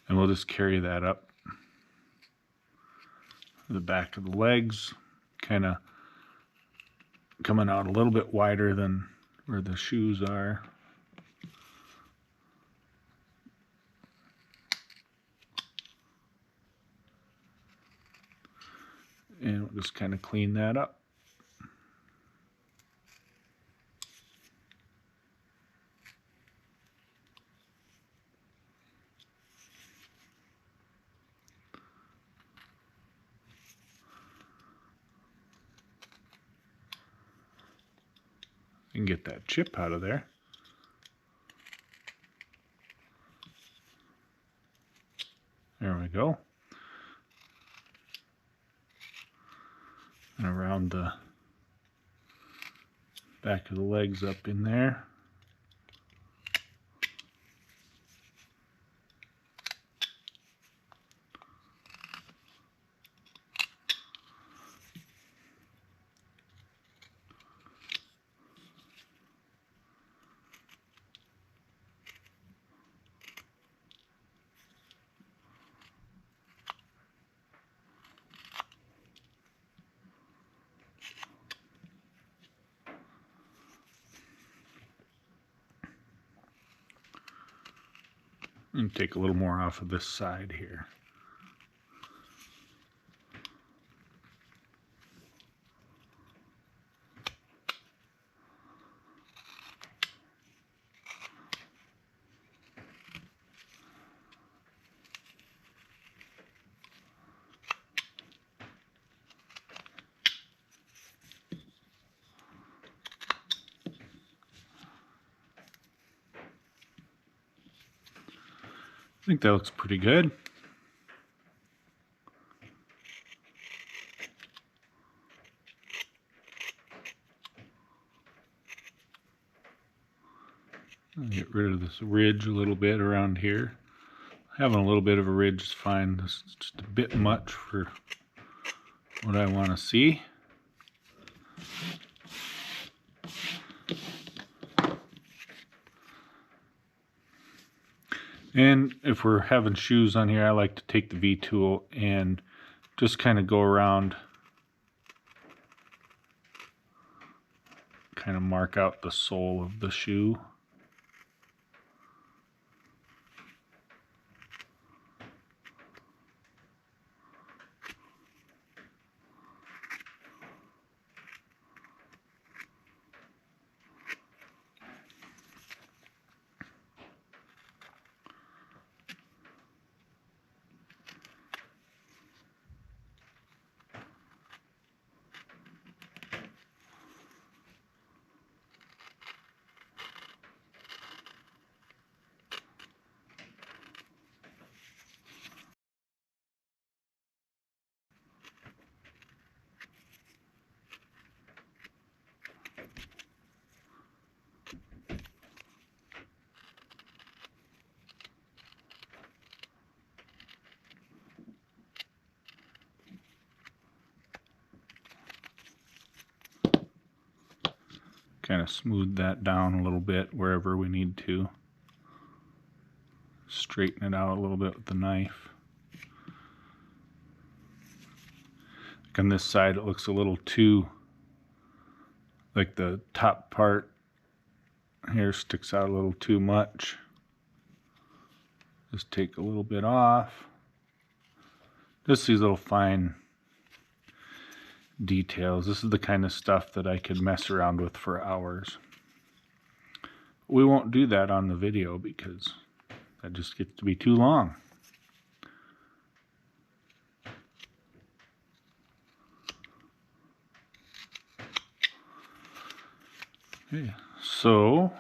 And we'll just carry that up the back of the legs, kind of coming out a little bit wider than where the shoes are. And we'll just kind of clean that up. And get that chip out of there. There we go. And around the back of the legs up in there. And take a little more off of this side here. I think that looks pretty good. I'll get rid of this ridge a little bit around here. Having a little bit of a ridge is fine. This is just a bit much for what I want to see. And if we're having shoes on here, I like to take the V-tool and just kind of go around, kind of mark out the sole of the shoe. kind of smooth that down a little bit wherever we need to. Straighten it out a little bit with the knife. Like on this side, it looks a little too, like the top part here sticks out a little too much. Just take a little bit off. Just these little fine details. This is the kind of stuff that I could mess around with for hours. We won't do that on the video because that just gets to be too long. Okay, so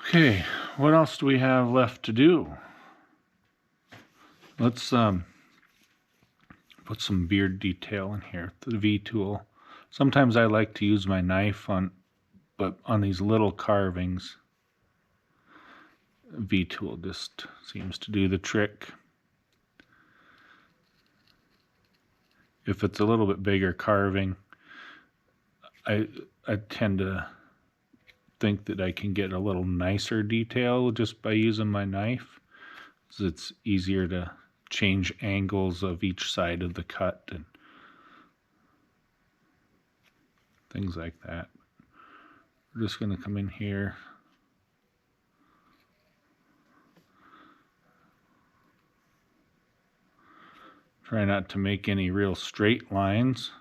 okay, what else do we have left to do? Let's put some beard detail in here, the V tool. Sometimes I like to use my knife but on these little carvings, V tool just seems to do the trick. If it's a little bit bigger carving, I tend to think that I can get a little nicer detail just by using my knife. So it's easier to change angles of each side of the cut and things like that. We're just going to come in here. Try not to make any real straight lines.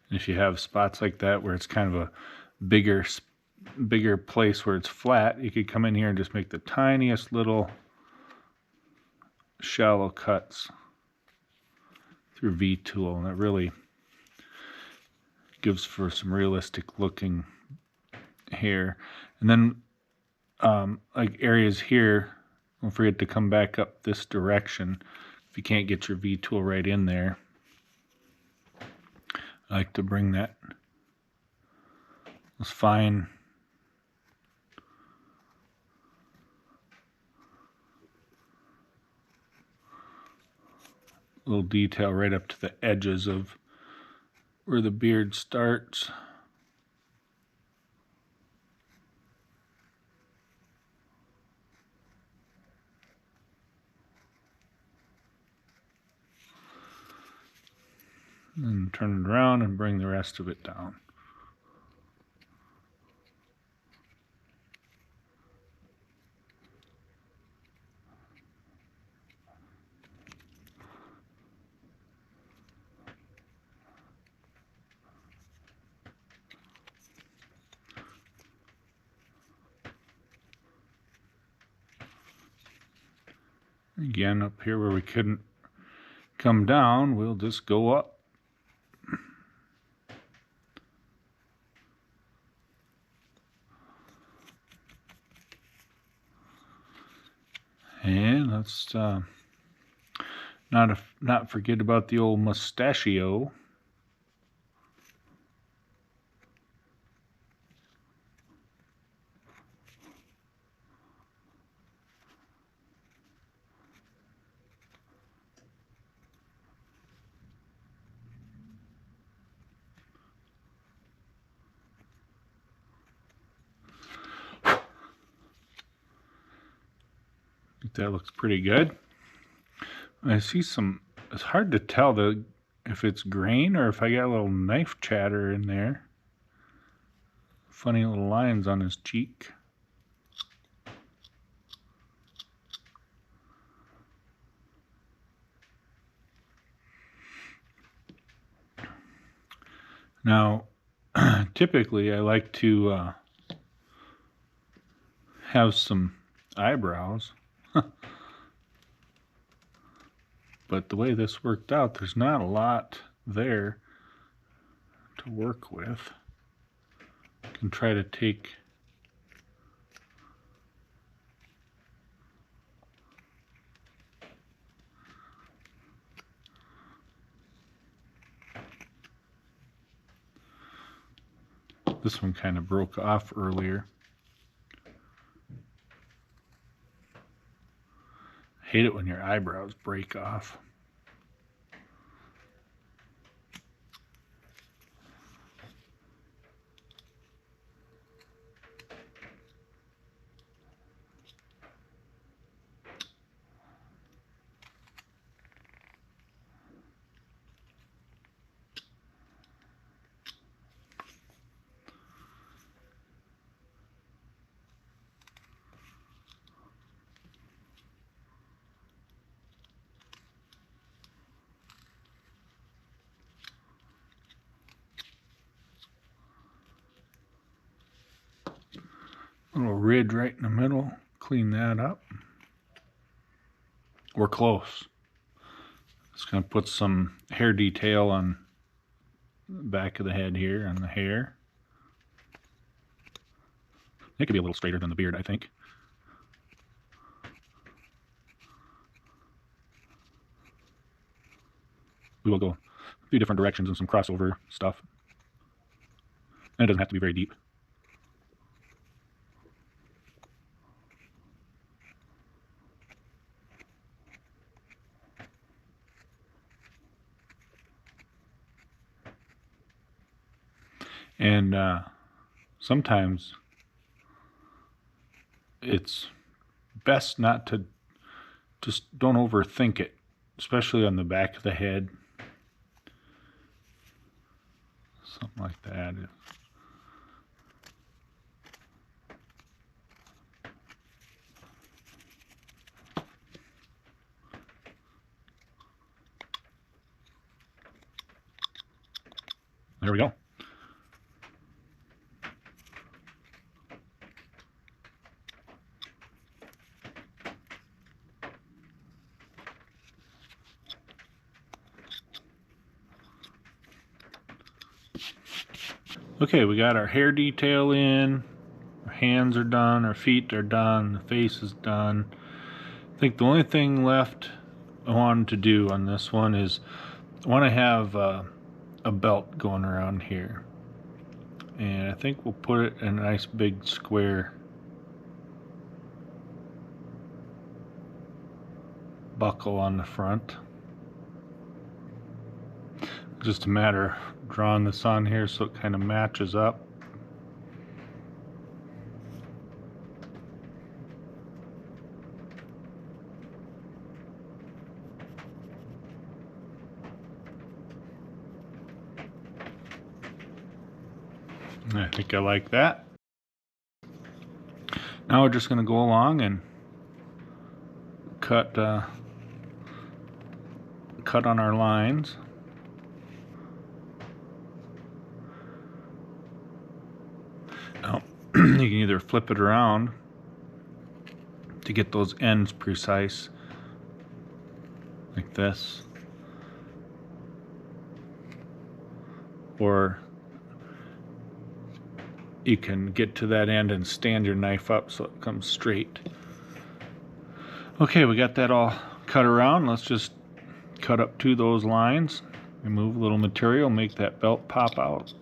And if you have spots like that where it's kind of a bigger place where it's flat, you could come in here and just make the tiniest little shallow cuts through V tool, and it really gives for some realistic looking hair. And then like areas here, don't forget to come back up this direction if you can't get your V tool right in there. I like to bring those fine little detail right up to the edges of where the beard starts. And turn it around and bring the rest of it down. Again, up here where we couldn't come down, we'll just go up. And let's not forget about the old mustachio. That looks pretty good. I see some, it's hard to tell if it's grain or if I got a little knife chatter in there. Funny little lines on his cheek. Now, typically I like to have some eyebrows. But the way this worked out, there's not a lot there to work with. I can try to take This one kind of broke off earlier. I hate it when your eyebrows break off. A little ridge right in the middle. Clean that up. We're close. Just going to put some hair detail on the back of the head here on the hair. It could be a little straighter than the beard, I think. We will go a few different directions and some crossover stuff. And it doesn't have to be very deep. And sometimes it's best not to, just don't overthink it, especially on the back of the head. Something like that. There we go. Okay, we got our hair detail in, our hands are done, our feet are done, the face is done. I think the only thing left I wanted to do on this one is I want to have a belt going around here. And I think we'll put it in a nice big square buckle on the front. Just a matter of drawing this on here so it kind of matches up. I think I like that. Now we're just going to go along and cut on our lines. Now you can either flip it around to get those ends precise, like this, or you can get to that end and stand your knife up so it comes straight. Okay, we got that all cut around. Let's just cut up to those lines, remove a little material, make that belt pop out.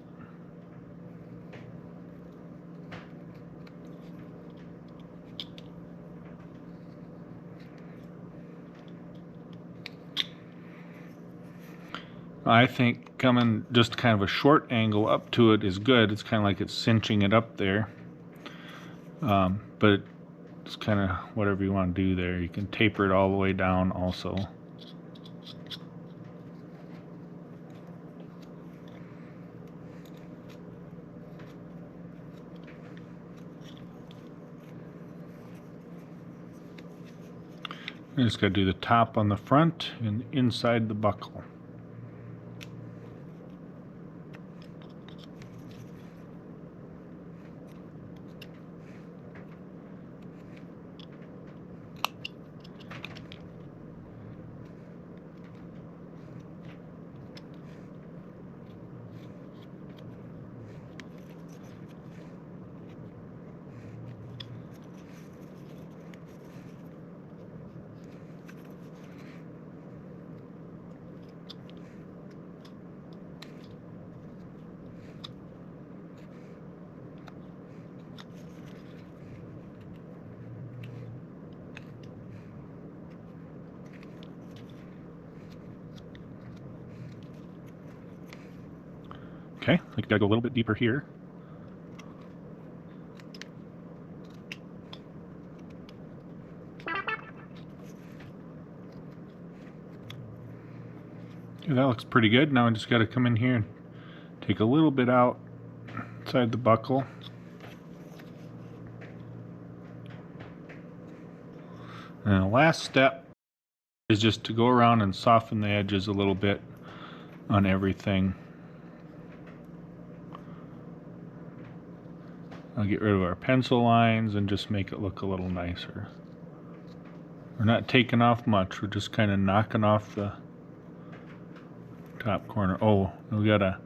I think coming just kind of a short angle up to it is good. It's kind of like it's cinching it up there. But it's kind of whatever you want to do there. You can taper it all the way down also. I just got to do the top on the front and inside the buckle. Okay, I think I gotta go a little bit deeper here. Okay, that looks pretty good. Now I just gotta come in here and take a little bit out inside the buckle. And the last step is just to go around and soften the edges a little bit on everything. I'll get rid of our pencil lines and just make it look a little nicer. We're not taking off much, we're just kind of knocking off the top corner. Oh, we gotta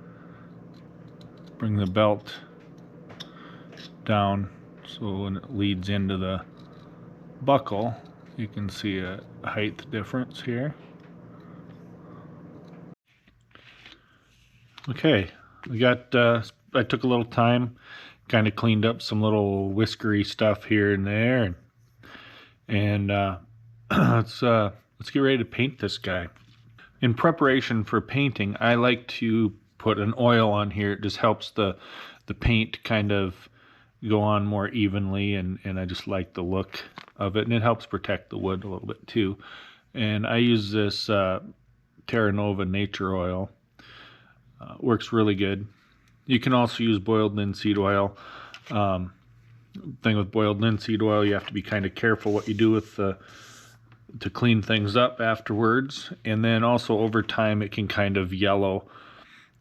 bring the belt down so when it leads into the buckle, you can see a height difference here. Okay, we got, I took a little time, kind of cleaned up some little whiskery stuff here and there, and let's get ready to paint this guy. In preparation for painting, I like to put an oil on here. It just helps the paint kind of go on more evenly, and I just like the look of it, and it helps protect the wood a little bit too. And I use this Terra Nova Nature Oil. Works really good. You can also use boiled linseed oil. Thing with boiled linseed oil, you have to be kind of careful what you do with to clean things up afterwards, and then also over time it can kind of yellow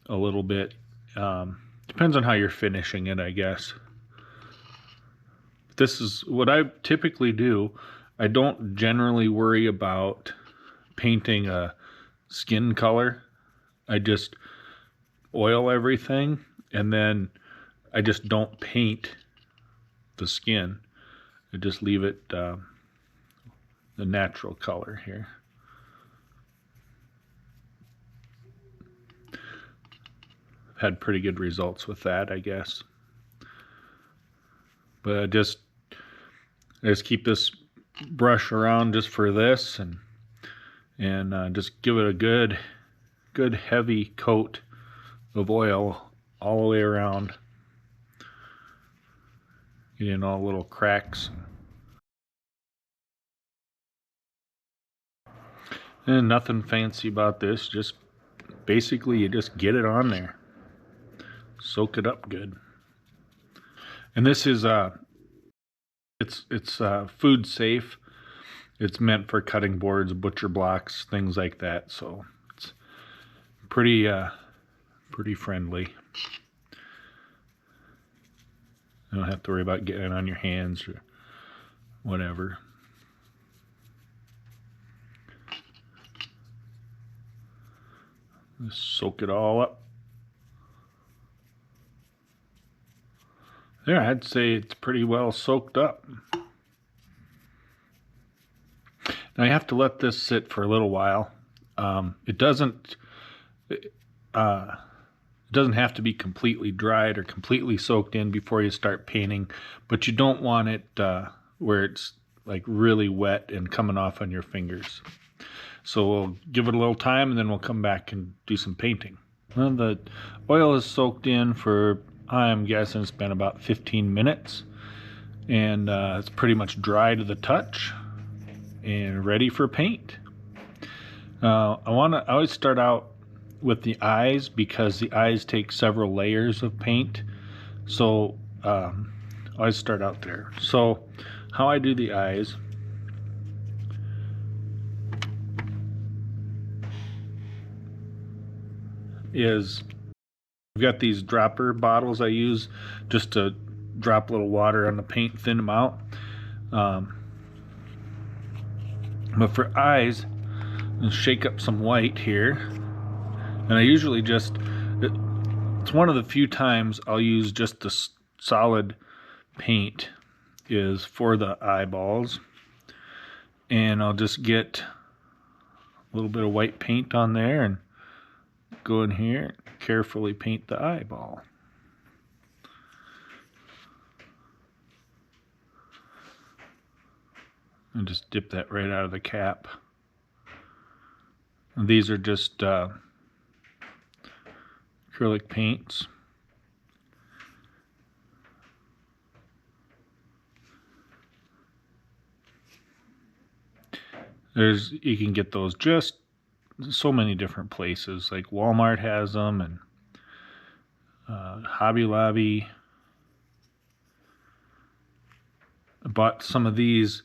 a little bit. Depends on how you're finishing it, I guess. This is what I typically do. I don't generally worry about painting a skin color. I just oil everything, and then I just don't paint the skin. I just leave it the natural color here. I've had pretty good results with that, I guess. But I just keep this brush around just for this, and just give it a good heavy coat of oil all the way around. Get in all little cracks. And nothing fancy about this, just basically you just get it on there. Soak it up good. And this is it's food safe. It's meant for cutting boards, butcher blocks, things like that. So it's pretty friendly. You don't have to worry about getting it on your hands or whatever. Just soak it all up. There, I'd say it's pretty well soaked up. Now you have to let this sit for a little while. It doesn't have to be completely dried or completely soaked in before you start painting, but you don't want it where it's like really wet and coming off on your fingers. So we'll give it a little time, and then we'll come back and do some painting. Well, the oil is soaked in for, I'm guessing it's been about 15 minutes, and it's pretty much dry to the touch and ready for paint. I always start out with the eyes, because the eyes take several layers of paint. So I always start out there. So how I do the eyes is, I've got these dropper bottles I use just to drop a little water on the paint, thin them out. But for eyes, I'll shake up some white here, and I usually just, it's one of the few times I'll use just the solid paint is for the eyeballs, and I'll just get a little bit of white paint on there and go in here and carefully paint the eyeball. And just dip that right out of the cap. And these are just acrylic paints. You can get those just so many different places, like Walmart has them, and Hobby Lobby. I bought some of these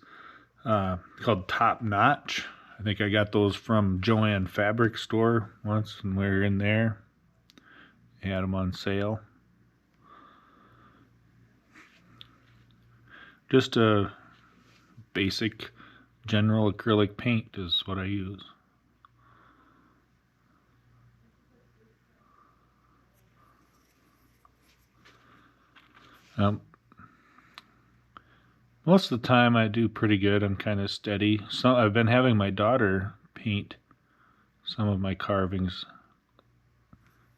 called Top Notch. I think I got those from Joann Fabric Store once when we were in there. They had them on sale. Just a basic general acrylic paint is what I use. Most of the time I do pretty good. I'm kind of steady. So I've been having my daughter paint some of my carvings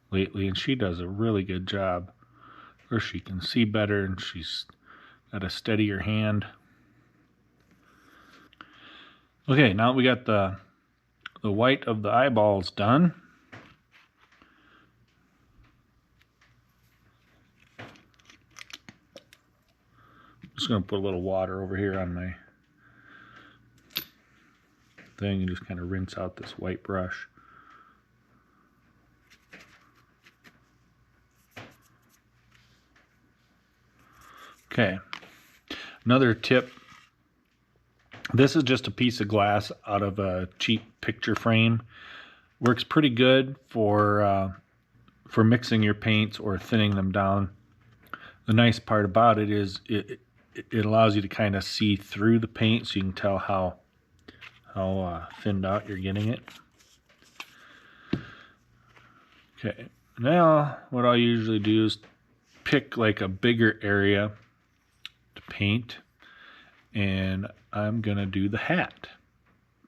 lately, and she does a really good job. Or she can see better, and she's got a steadier hand. Okay, now we got the white of the eyeballs done. Just going to put a little water over here on my thing and just kind of rinse out this white brush. Okay, another tip. This is just a piece of glass out of a cheap picture frame. Works pretty good for mixing your paints or thinning them down. The nice part about it is it allows you to kind of see through the paint, so you can tell how thinned out you're getting it. Okay, now what I usually do is pick like a bigger area to paint, and I'm gonna do the hat.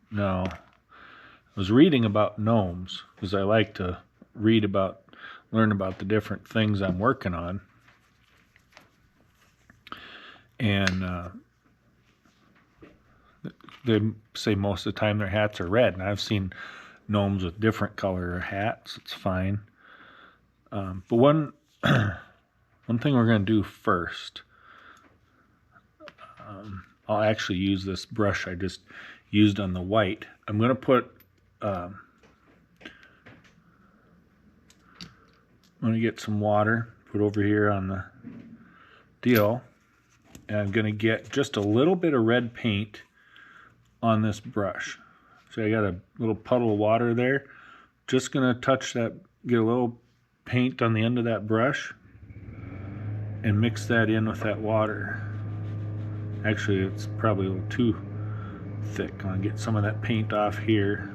Now, I was reading about gnomes because I like to learn about the different things I'm working on. And they say most of the time their hats are red, and I've seen gnomes with different color hats. It's fine. But one thing we're going to do first, I'll actually use this brush I just used on the white. I'm going to put I'm going to get some water, put over here on the deal, and I'm going to get just a little bit of red paint on this brush. So I got a little puddle of water there. Just going to touch that, get a little paint on the end of that brush and mix that in with that water. Actually, it's probably a little too thick. I'm going to get some of that paint off here.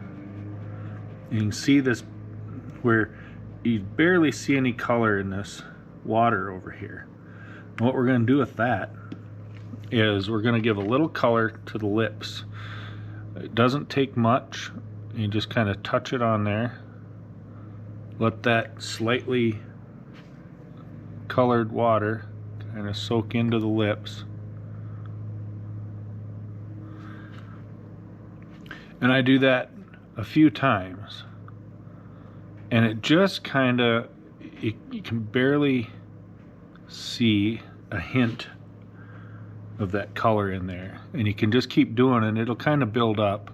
You can see this where you barely see any color in this water over here. And what we're going to do with that is we're going to give a little color to the lips. It doesn't take much. You just kind of touch it on there. Let that slightly colored water kind of soak into the lips. And I do that a few times. And it just kind of, you can barely see a hint of that color in there. And you can just keep doing it, and it'll kind of build up.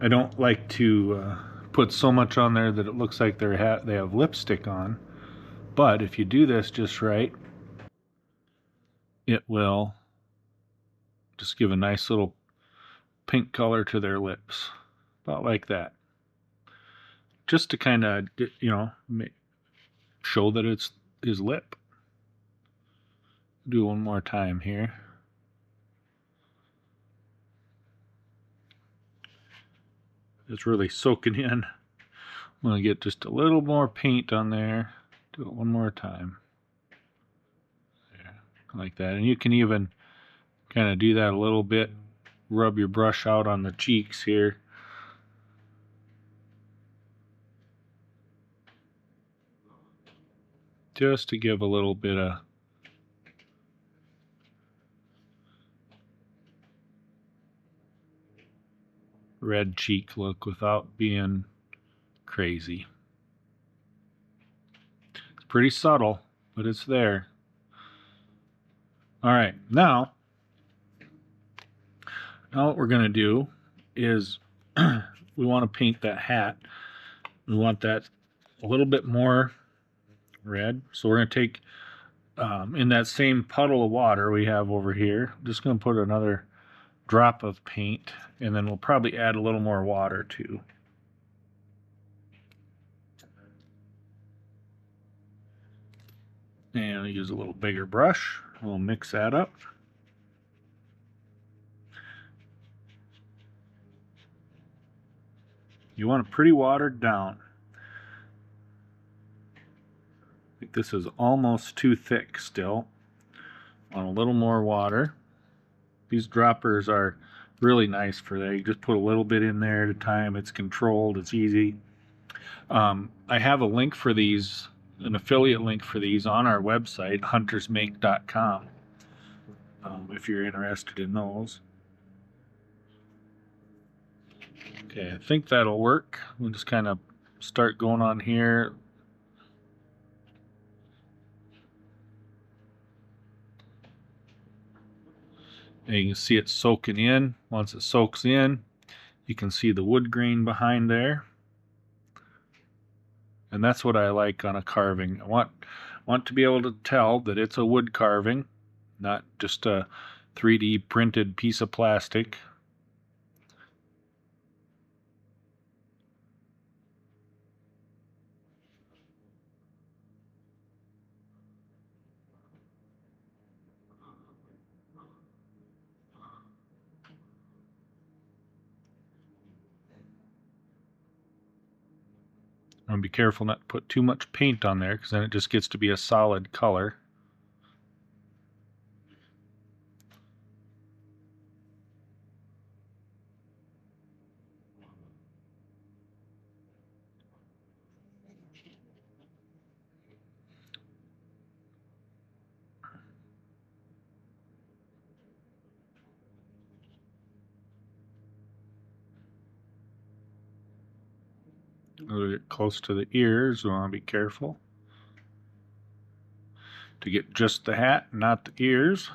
I don't like to put so much on there that it looks like they have lipstick on. But if you do this just right, it will just give a nice little pink color to their lips. About like that. Just to kind of, show that it's his lip. Do one more time here. It's really soaking in. I'm going to get just a little more paint on there. Do it one more time. There, like that. And you can even kind of do that a little bit. Rub your brush out on the cheeks here. Just to give a little bit of red cheek look without being crazy. It's pretty subtle, but it's there. All right, now what we're going to do is we want to paint that hat. We want that a little bit more red. So we're going to take, in that same puddle of water we have over here, just going to put another drop of paint, and then we'll probably add a little more water too. And I'll use a little bigger brush. We'll mix that up. You want it pretty watered down. I think this is almost too thick still. Want a little more water. These droppers are really nice for that. You just put a little bit in there at a time. It's controlled. It's easy. I have a link for these, an affiliate link for these on our website, huntersmake.com, if you're interested in those. Okay, I think that'll work. We'll just kind of start going on here. And you can see it soaking in. Once it soaks in, you can see the wood grain behind there. And that's what I like on a carving. I want to be able to tell that it's a wood carving, not just a 3D printed piece of plastic. And be careful not to put too much paint on there, because then it just gets to be a solid color. A little bit close to the ears, we want to be careful to get just the hat, not the ears.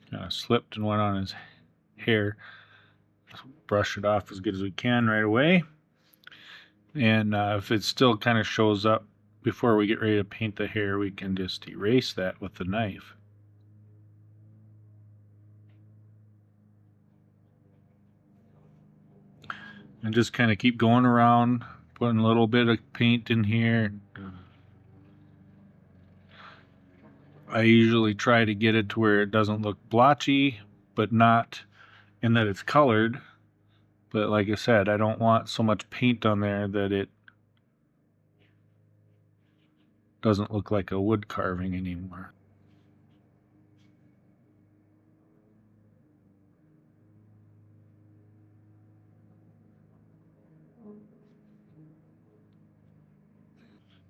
Kind of slipped and went on his hair. Just brush it off as good as we can right away. And if it still kind of shows up before we get ready to paint the hair, we can just erase that with the knife. And just kind of keep going around, putting a little bit of paint in here. I usually try to get it to where it doesn't look blotchy, but not in that it's colored. But like I said, I don't want so much paint on there that it doesn't look like a wood carving anymore.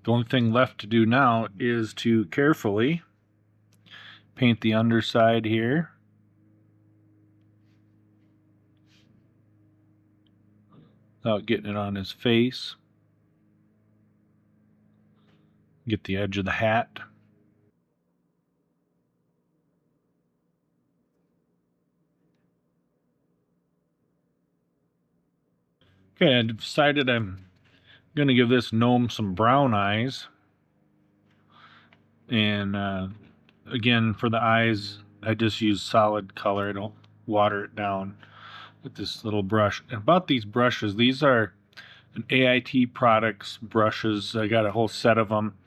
The only thing left to do now is to carefully paint the underside here. Without getting it on his face. Get the edge of the hat. Okay, I decided I'm going to give this gnome some brown eyes. And again, for the eyes, I just use solid color. I don't water it down with this little brush. And about these brushes, these are an AIT Products brushes. I got a whole set of them.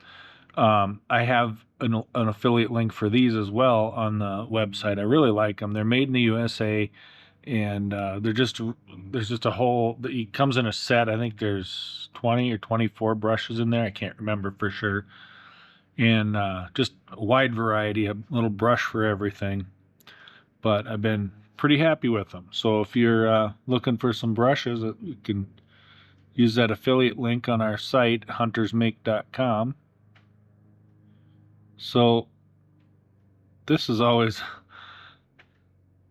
I have an affiliate link for these as well on the website. I really like them. They're made in the USA, and there's just a whole. It comes in a set. I think there's 20 or 24 brushes in there. I can't remember for sure, and just a wide variety, a little brush for everything. But I've been pretty happy with them. So if you're looking for some brushes, you can use that affiliate link on our site, huntersmake.com. So this is always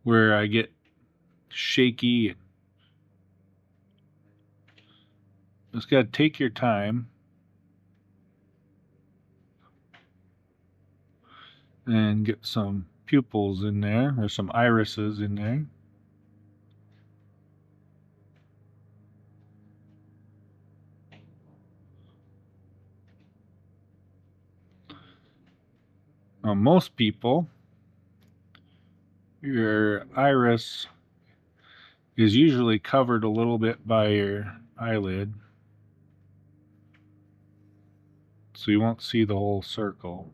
where I get shaky. Just got to take your time and get some pupils in there, or some irises in there. Now, most people, your iris is usually covered a little bit by your eyelid, so you won't see the whole circle.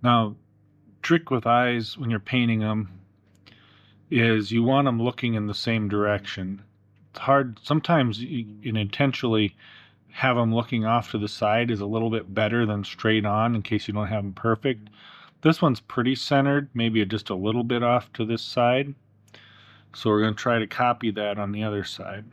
Now, trick with eyes when you're painting them is you want them looking in the same direction. It's hard. Sometimes you can intentionally have them looking off to the side is a little bit better than straight on in case you don't have them perfect. This one's pretty centered, maybe just a little bit off to this side. So we're going to try to copy that on the other side.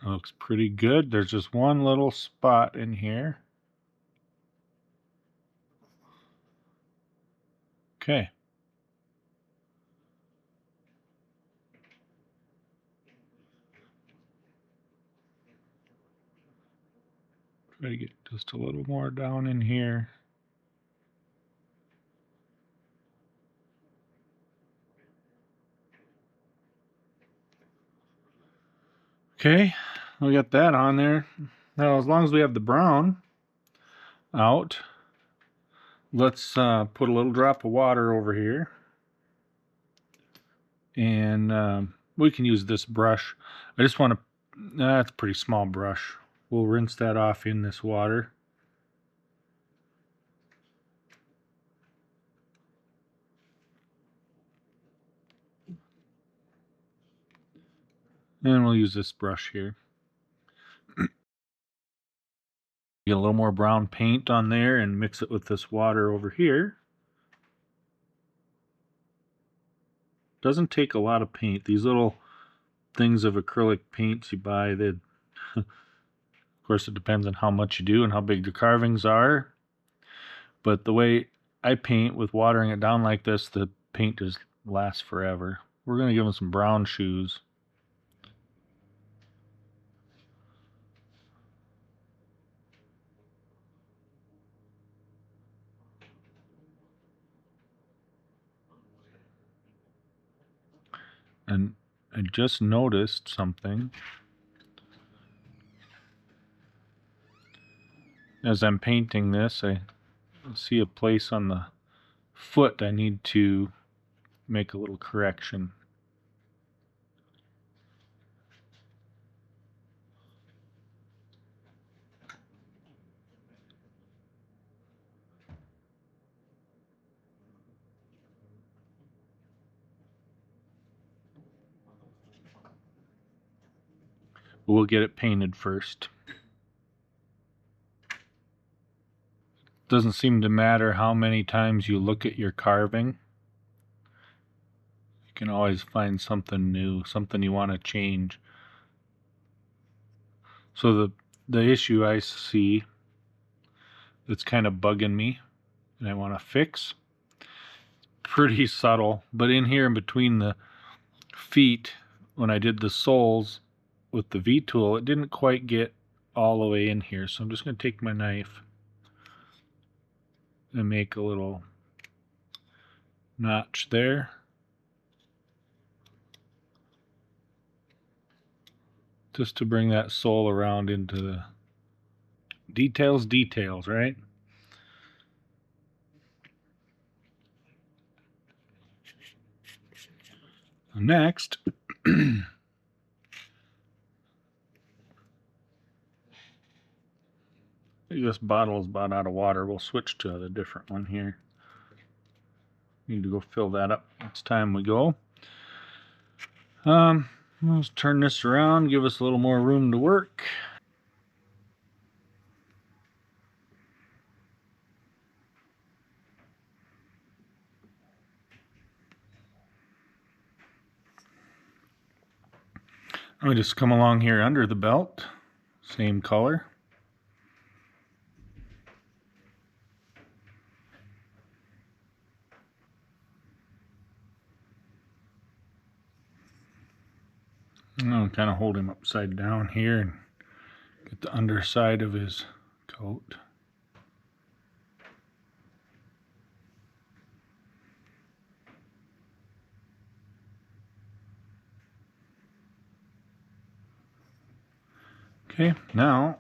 Looks pretty good. There's just one little spot in here. Okay. Try to get just a little more down in here. Okay, we got that on there. Now, as long as we have the brown out, let's put a little drop of water over here. And we can use this brush. I just want to, that's a pretty small brush. We'll rinse that off in this water. And we'll use this brush here. Get a little more brown paint on there and mix it with this water over here. Doesn't take a lot of paint. These little things of acrylic paints you buy, they, of course, it depends on how much you do and how big the carvings are. But the way I paint with watering it down like this, the paint just lasts forever. We're going to give them some brown shoes. And I just noticed something. As I'm painting this, I see a place on the foot I need to make a little correction. We'll get it painted first. Doesn't seem to matter how many times you look at your carving. You can always find something new, something you want to change. So the issue I see that's kind of bugging me and I want to fix. Pretty subtle, but in here in between the feet, when I did the soles with the V tool, it didn't quite get all the way in here. So I'm just going to take my knife and make a little notch there. Just to bring that sole around into the details, right? Next, this bottle is about out of water. We'll switch to a different one here. Need to go fill that up next time we go. Let's turn this around, give us a little more room to work. I'm just come along here under the belt, same color. I'll kind of hold him upside down here and get the underside of his coat. Okay, now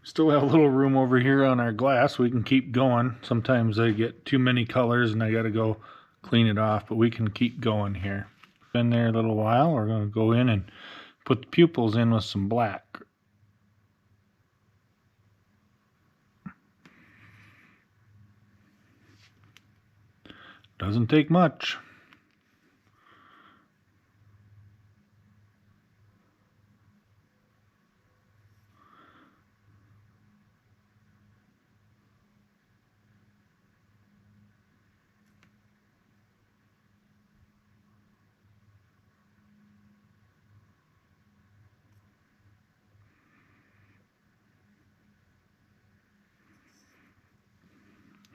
still have a little room over here on our glass. We can keep going. Sometimes I get too many colors and I got to go clean it off, but we can keep going here. Been there a little while. We're going to go in and put the pupils in with some black. Doesn't take much.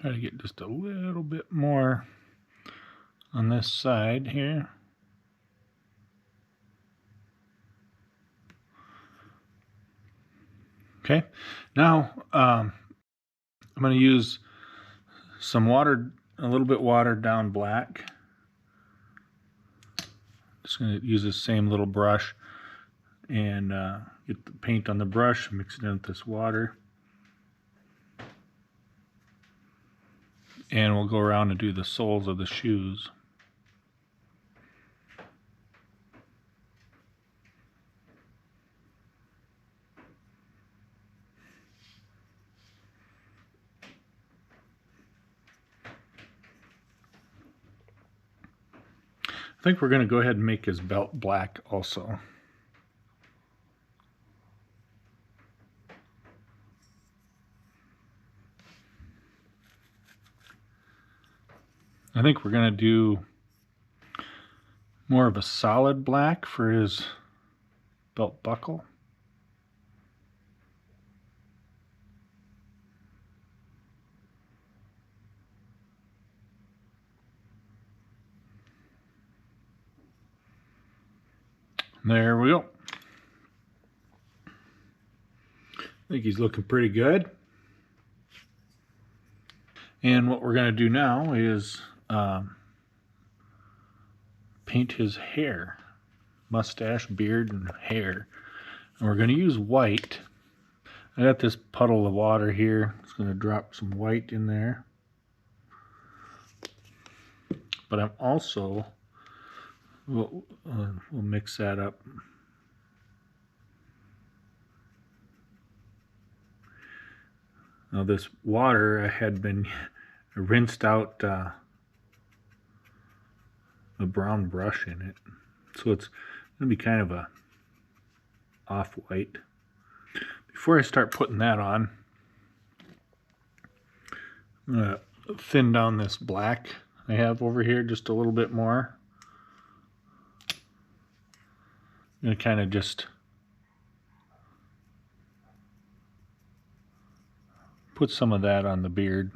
Try to get just a little bit more on this side here. Okay, now I'm going to use some water, a little bit watered down black. Just going to use the same little brush and get the paint on the brush, mix it in with this water. And we'll go around and do the soles of the shoes. I think we're going to go ahead and make his belt black also. I think we're going to do more of a solid black for his belt buckle. There we go. I think he's looking pretty good. And what we're going to do now is paint his hair, mustache, beard, and hair. And we're going to use white. I got this puddle of water here. It's going to drop some white in there. But I'm also, we'll mix that up. Now this water I had been rinsed out a brown brush in it, so it's going to be kind of a off-white. Before I start putting that on, I'm going to thin down this black I have over here just a little bit more. I'm going to kind of just put some of that on the beard.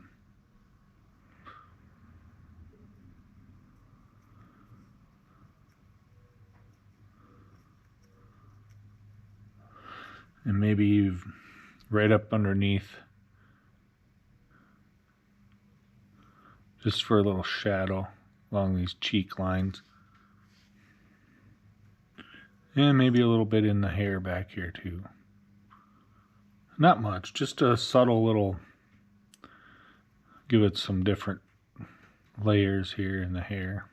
And maybe right up underneath, just for a little shadow along these cheek lines. And maybe a little bit in the hair back here too. Not much, just a subtle little, give it some different layers here in the hair.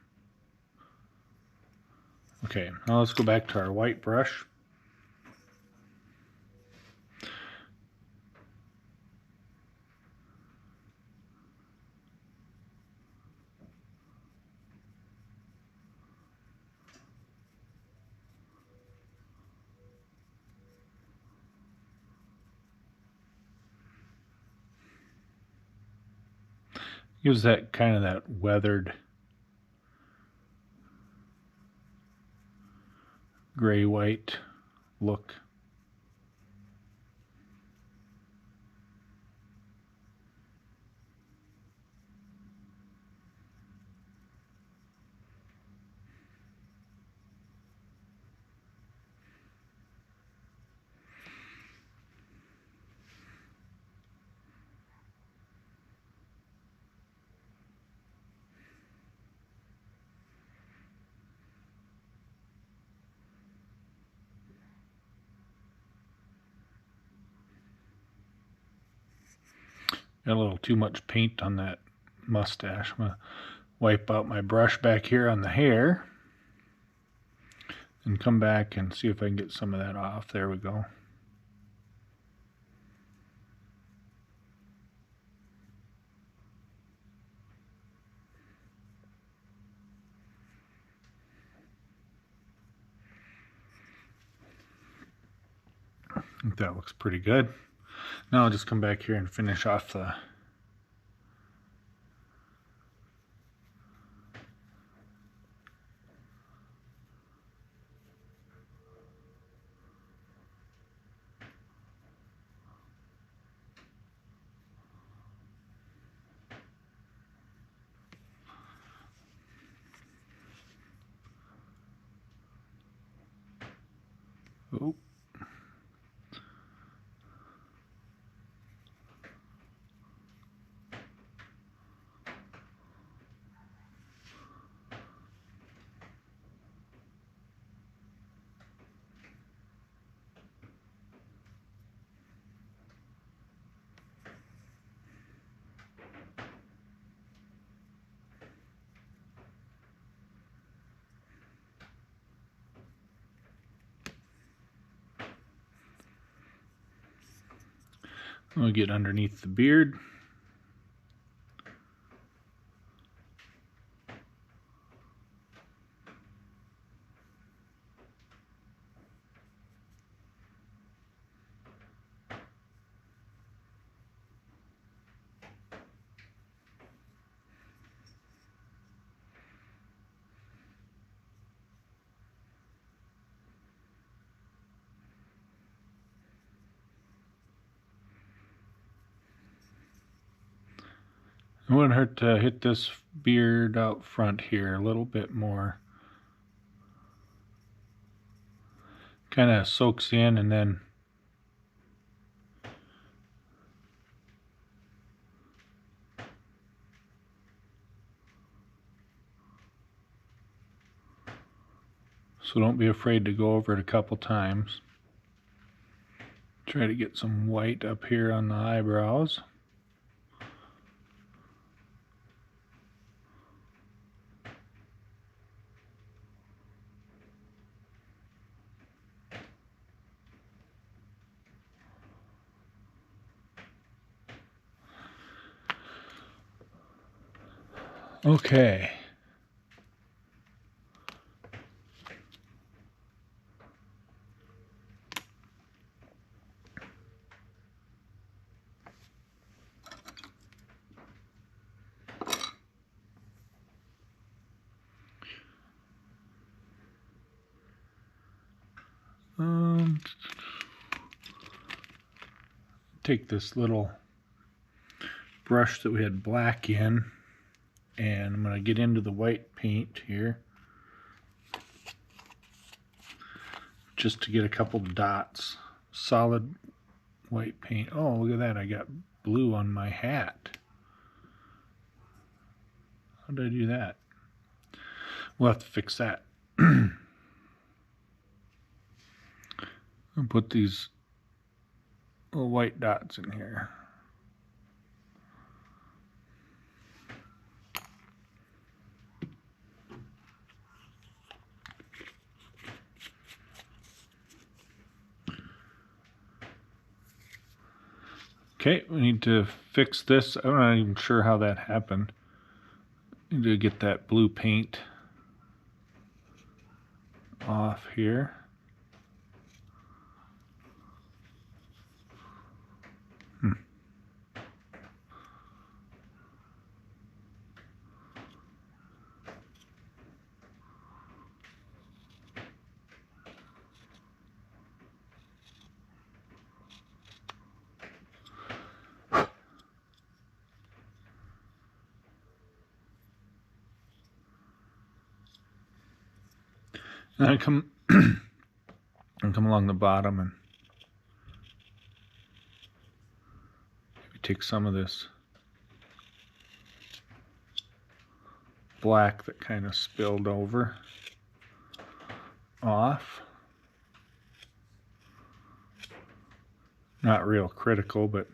Okay, now let's go back to our white brush. Gives that kind of that weathered gray-white look. Got a little too much paint on that mustache. I'm going to wipe out my brush back here on the hair and come back and see if I can get some of that off. There we go. I think that looks pretty good. Now I'll just come back here and finish off the oh. We'll get underneath the beard. It wouldn't hurt to hit this beard out front here a little bit more. Kind of soaks in and then so don't be afraid to go over it a couple times. Try to get some white up here on the eyebrows. Okay. Take this little brush that we had black in, and I'm going to get into the white paint here just to get a couple dots solid white paint. Oh, look at that. I got blue on my hat. How did I do that? We'll have to fix that. I'll put these little white dots in here. Okay, we need to fix this. I'm not even sure how that happened. Need to get that blue paint off here. And I come along the bottom and maybe take some of this black that kind of spilled over off. Not real critical, but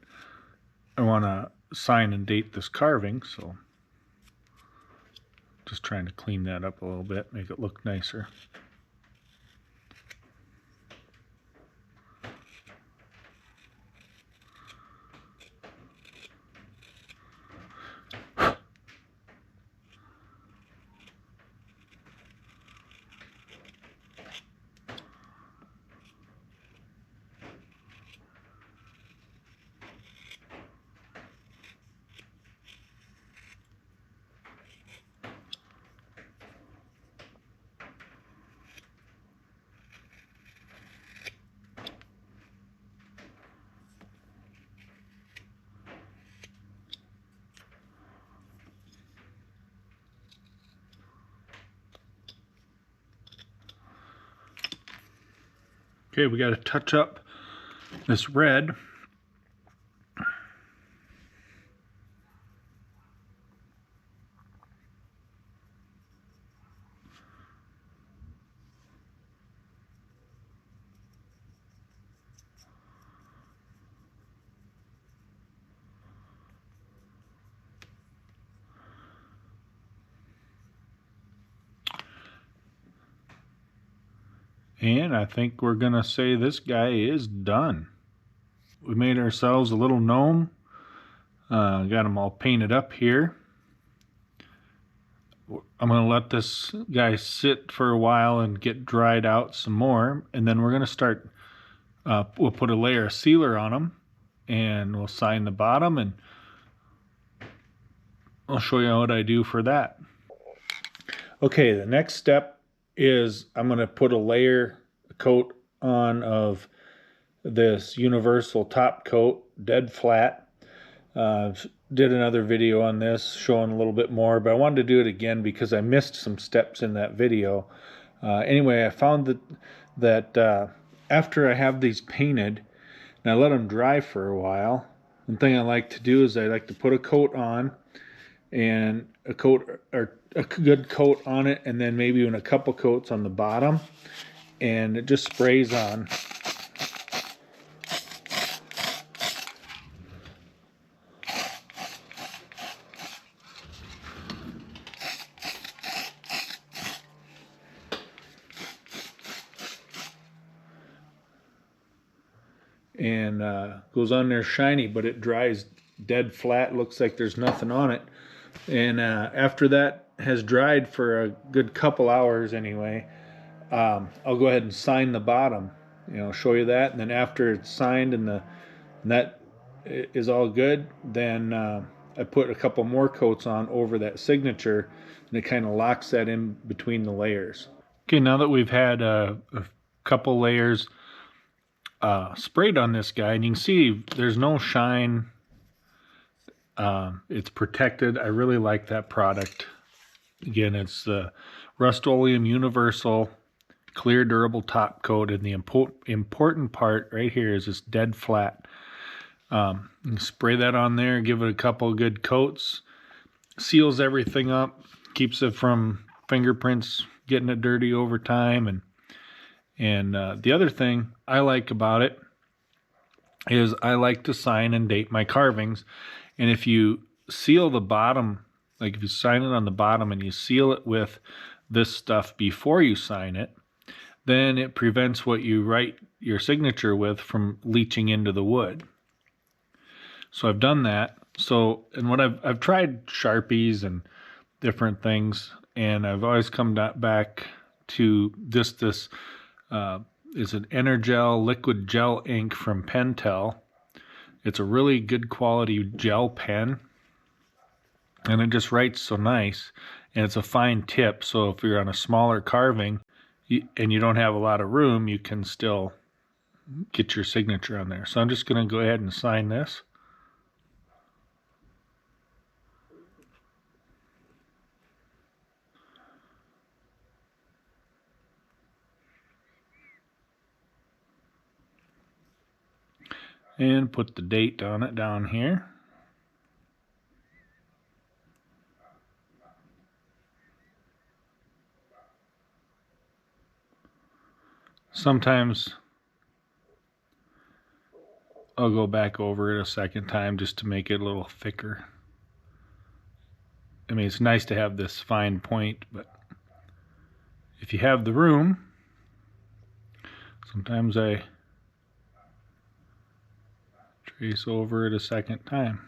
I want to sign and date this carving, so just trying to clean that up a little bit, make it look nicer. Okay, we got to touch up this red. And I think we're going to say this guy is done. We made ourselves a little gnome. Got him all painted up here. I'm going to let this guy sit for a while and get dried out some more. And then we're going to start, we'll put a layer of sealer on him. And we'll sign the bottom. And I'll show you what I do for that. Okay, the next step is I'm going to put a coat on of this universal top coat, dead flat. Did another video on this showing a little bit more, but I wanted to do it again because I missed some steps in that video. Anyway, I found that after I have these painted and I let them dry for a while, one thing I like to do is I like to put a coat on, and a good coat on it, and then maybe even a couple coats on the bottom, and it just sprays on. And goes on there shiny, but it dries dead flat, looks like there's nothing on it. And after that has dried for a good couple hours anyway, I'll go ahead and sign the bottom, show you that. And then after it's signed and that is all good, then I put a couple more coats on over that signature, and it kind of locks that in between the layers. Okay, now that we've had a couple layers sprayed on this guy, and you can see there's no shine. It's protected. I really like that product. Again, it's the Rust-Oleum Universal clear, durable top coat, and the important part right here is this dead flat. You spray that on there, give it a couple good coats, seals everything up, keeps it from fingerprints getting it dirty over time. And the other thing I like about it is I like to sign and date my carvings. And if you seal the bottom, like if you sign it on the bottom and you seal it with this stuff before you sign it, then it prevents what you write your signature with from leaching into the wood. So I've done that. So, and what I've tried Sharpies and different things, and I've always come back to this is an Energel liquid gel ink from Pentel. It's a really good quality gel pen, and it just writes so nice, and it's a fine tip, so if you're on a smaller carving and you don't have a lot of room, you can still get your signature on there. So I'm just going to go ahead and sign this. And put the date on it down here. Sometimes I'll go back over it a second time just to make it a little thicker. I mean, it's nice to have this fine point, but if you have the room, sometimes I trace over it a second time.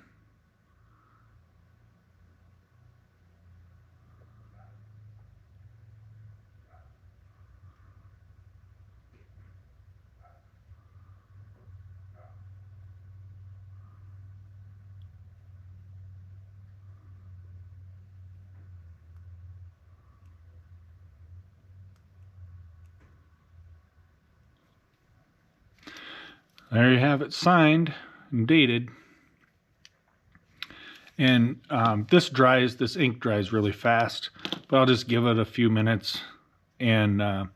There you have it, signed and dated. And this ink dries really fast, but I'll just give it a few minutes, and then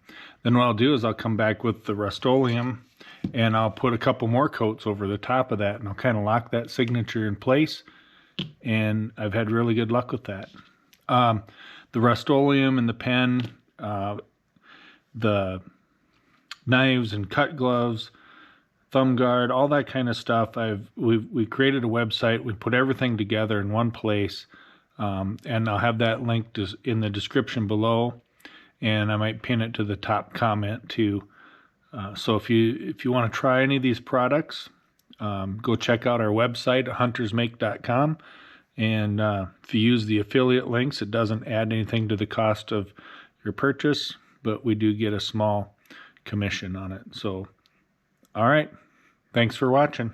what I'll do is I'll come back with the Rust-Oleum and I'll put a couple more coats over the top of that, and I'll kind of lock that signature in place, and I've had really good luck with that. The Rust-Oleum and the pen, the knives and cut gloves, thumb guard, all that kind of stuff. We created a website. We put everything together in one place, and I'll have that linked in the description below, and I might pin it to the top comment too. So if you want to try any of these products, go check out our website at huntersmake.com, and if you use the affiliate links, it doesn't add anything to the cost of your purchase, but we do get a small commission on it. So all right. Thanks for watching.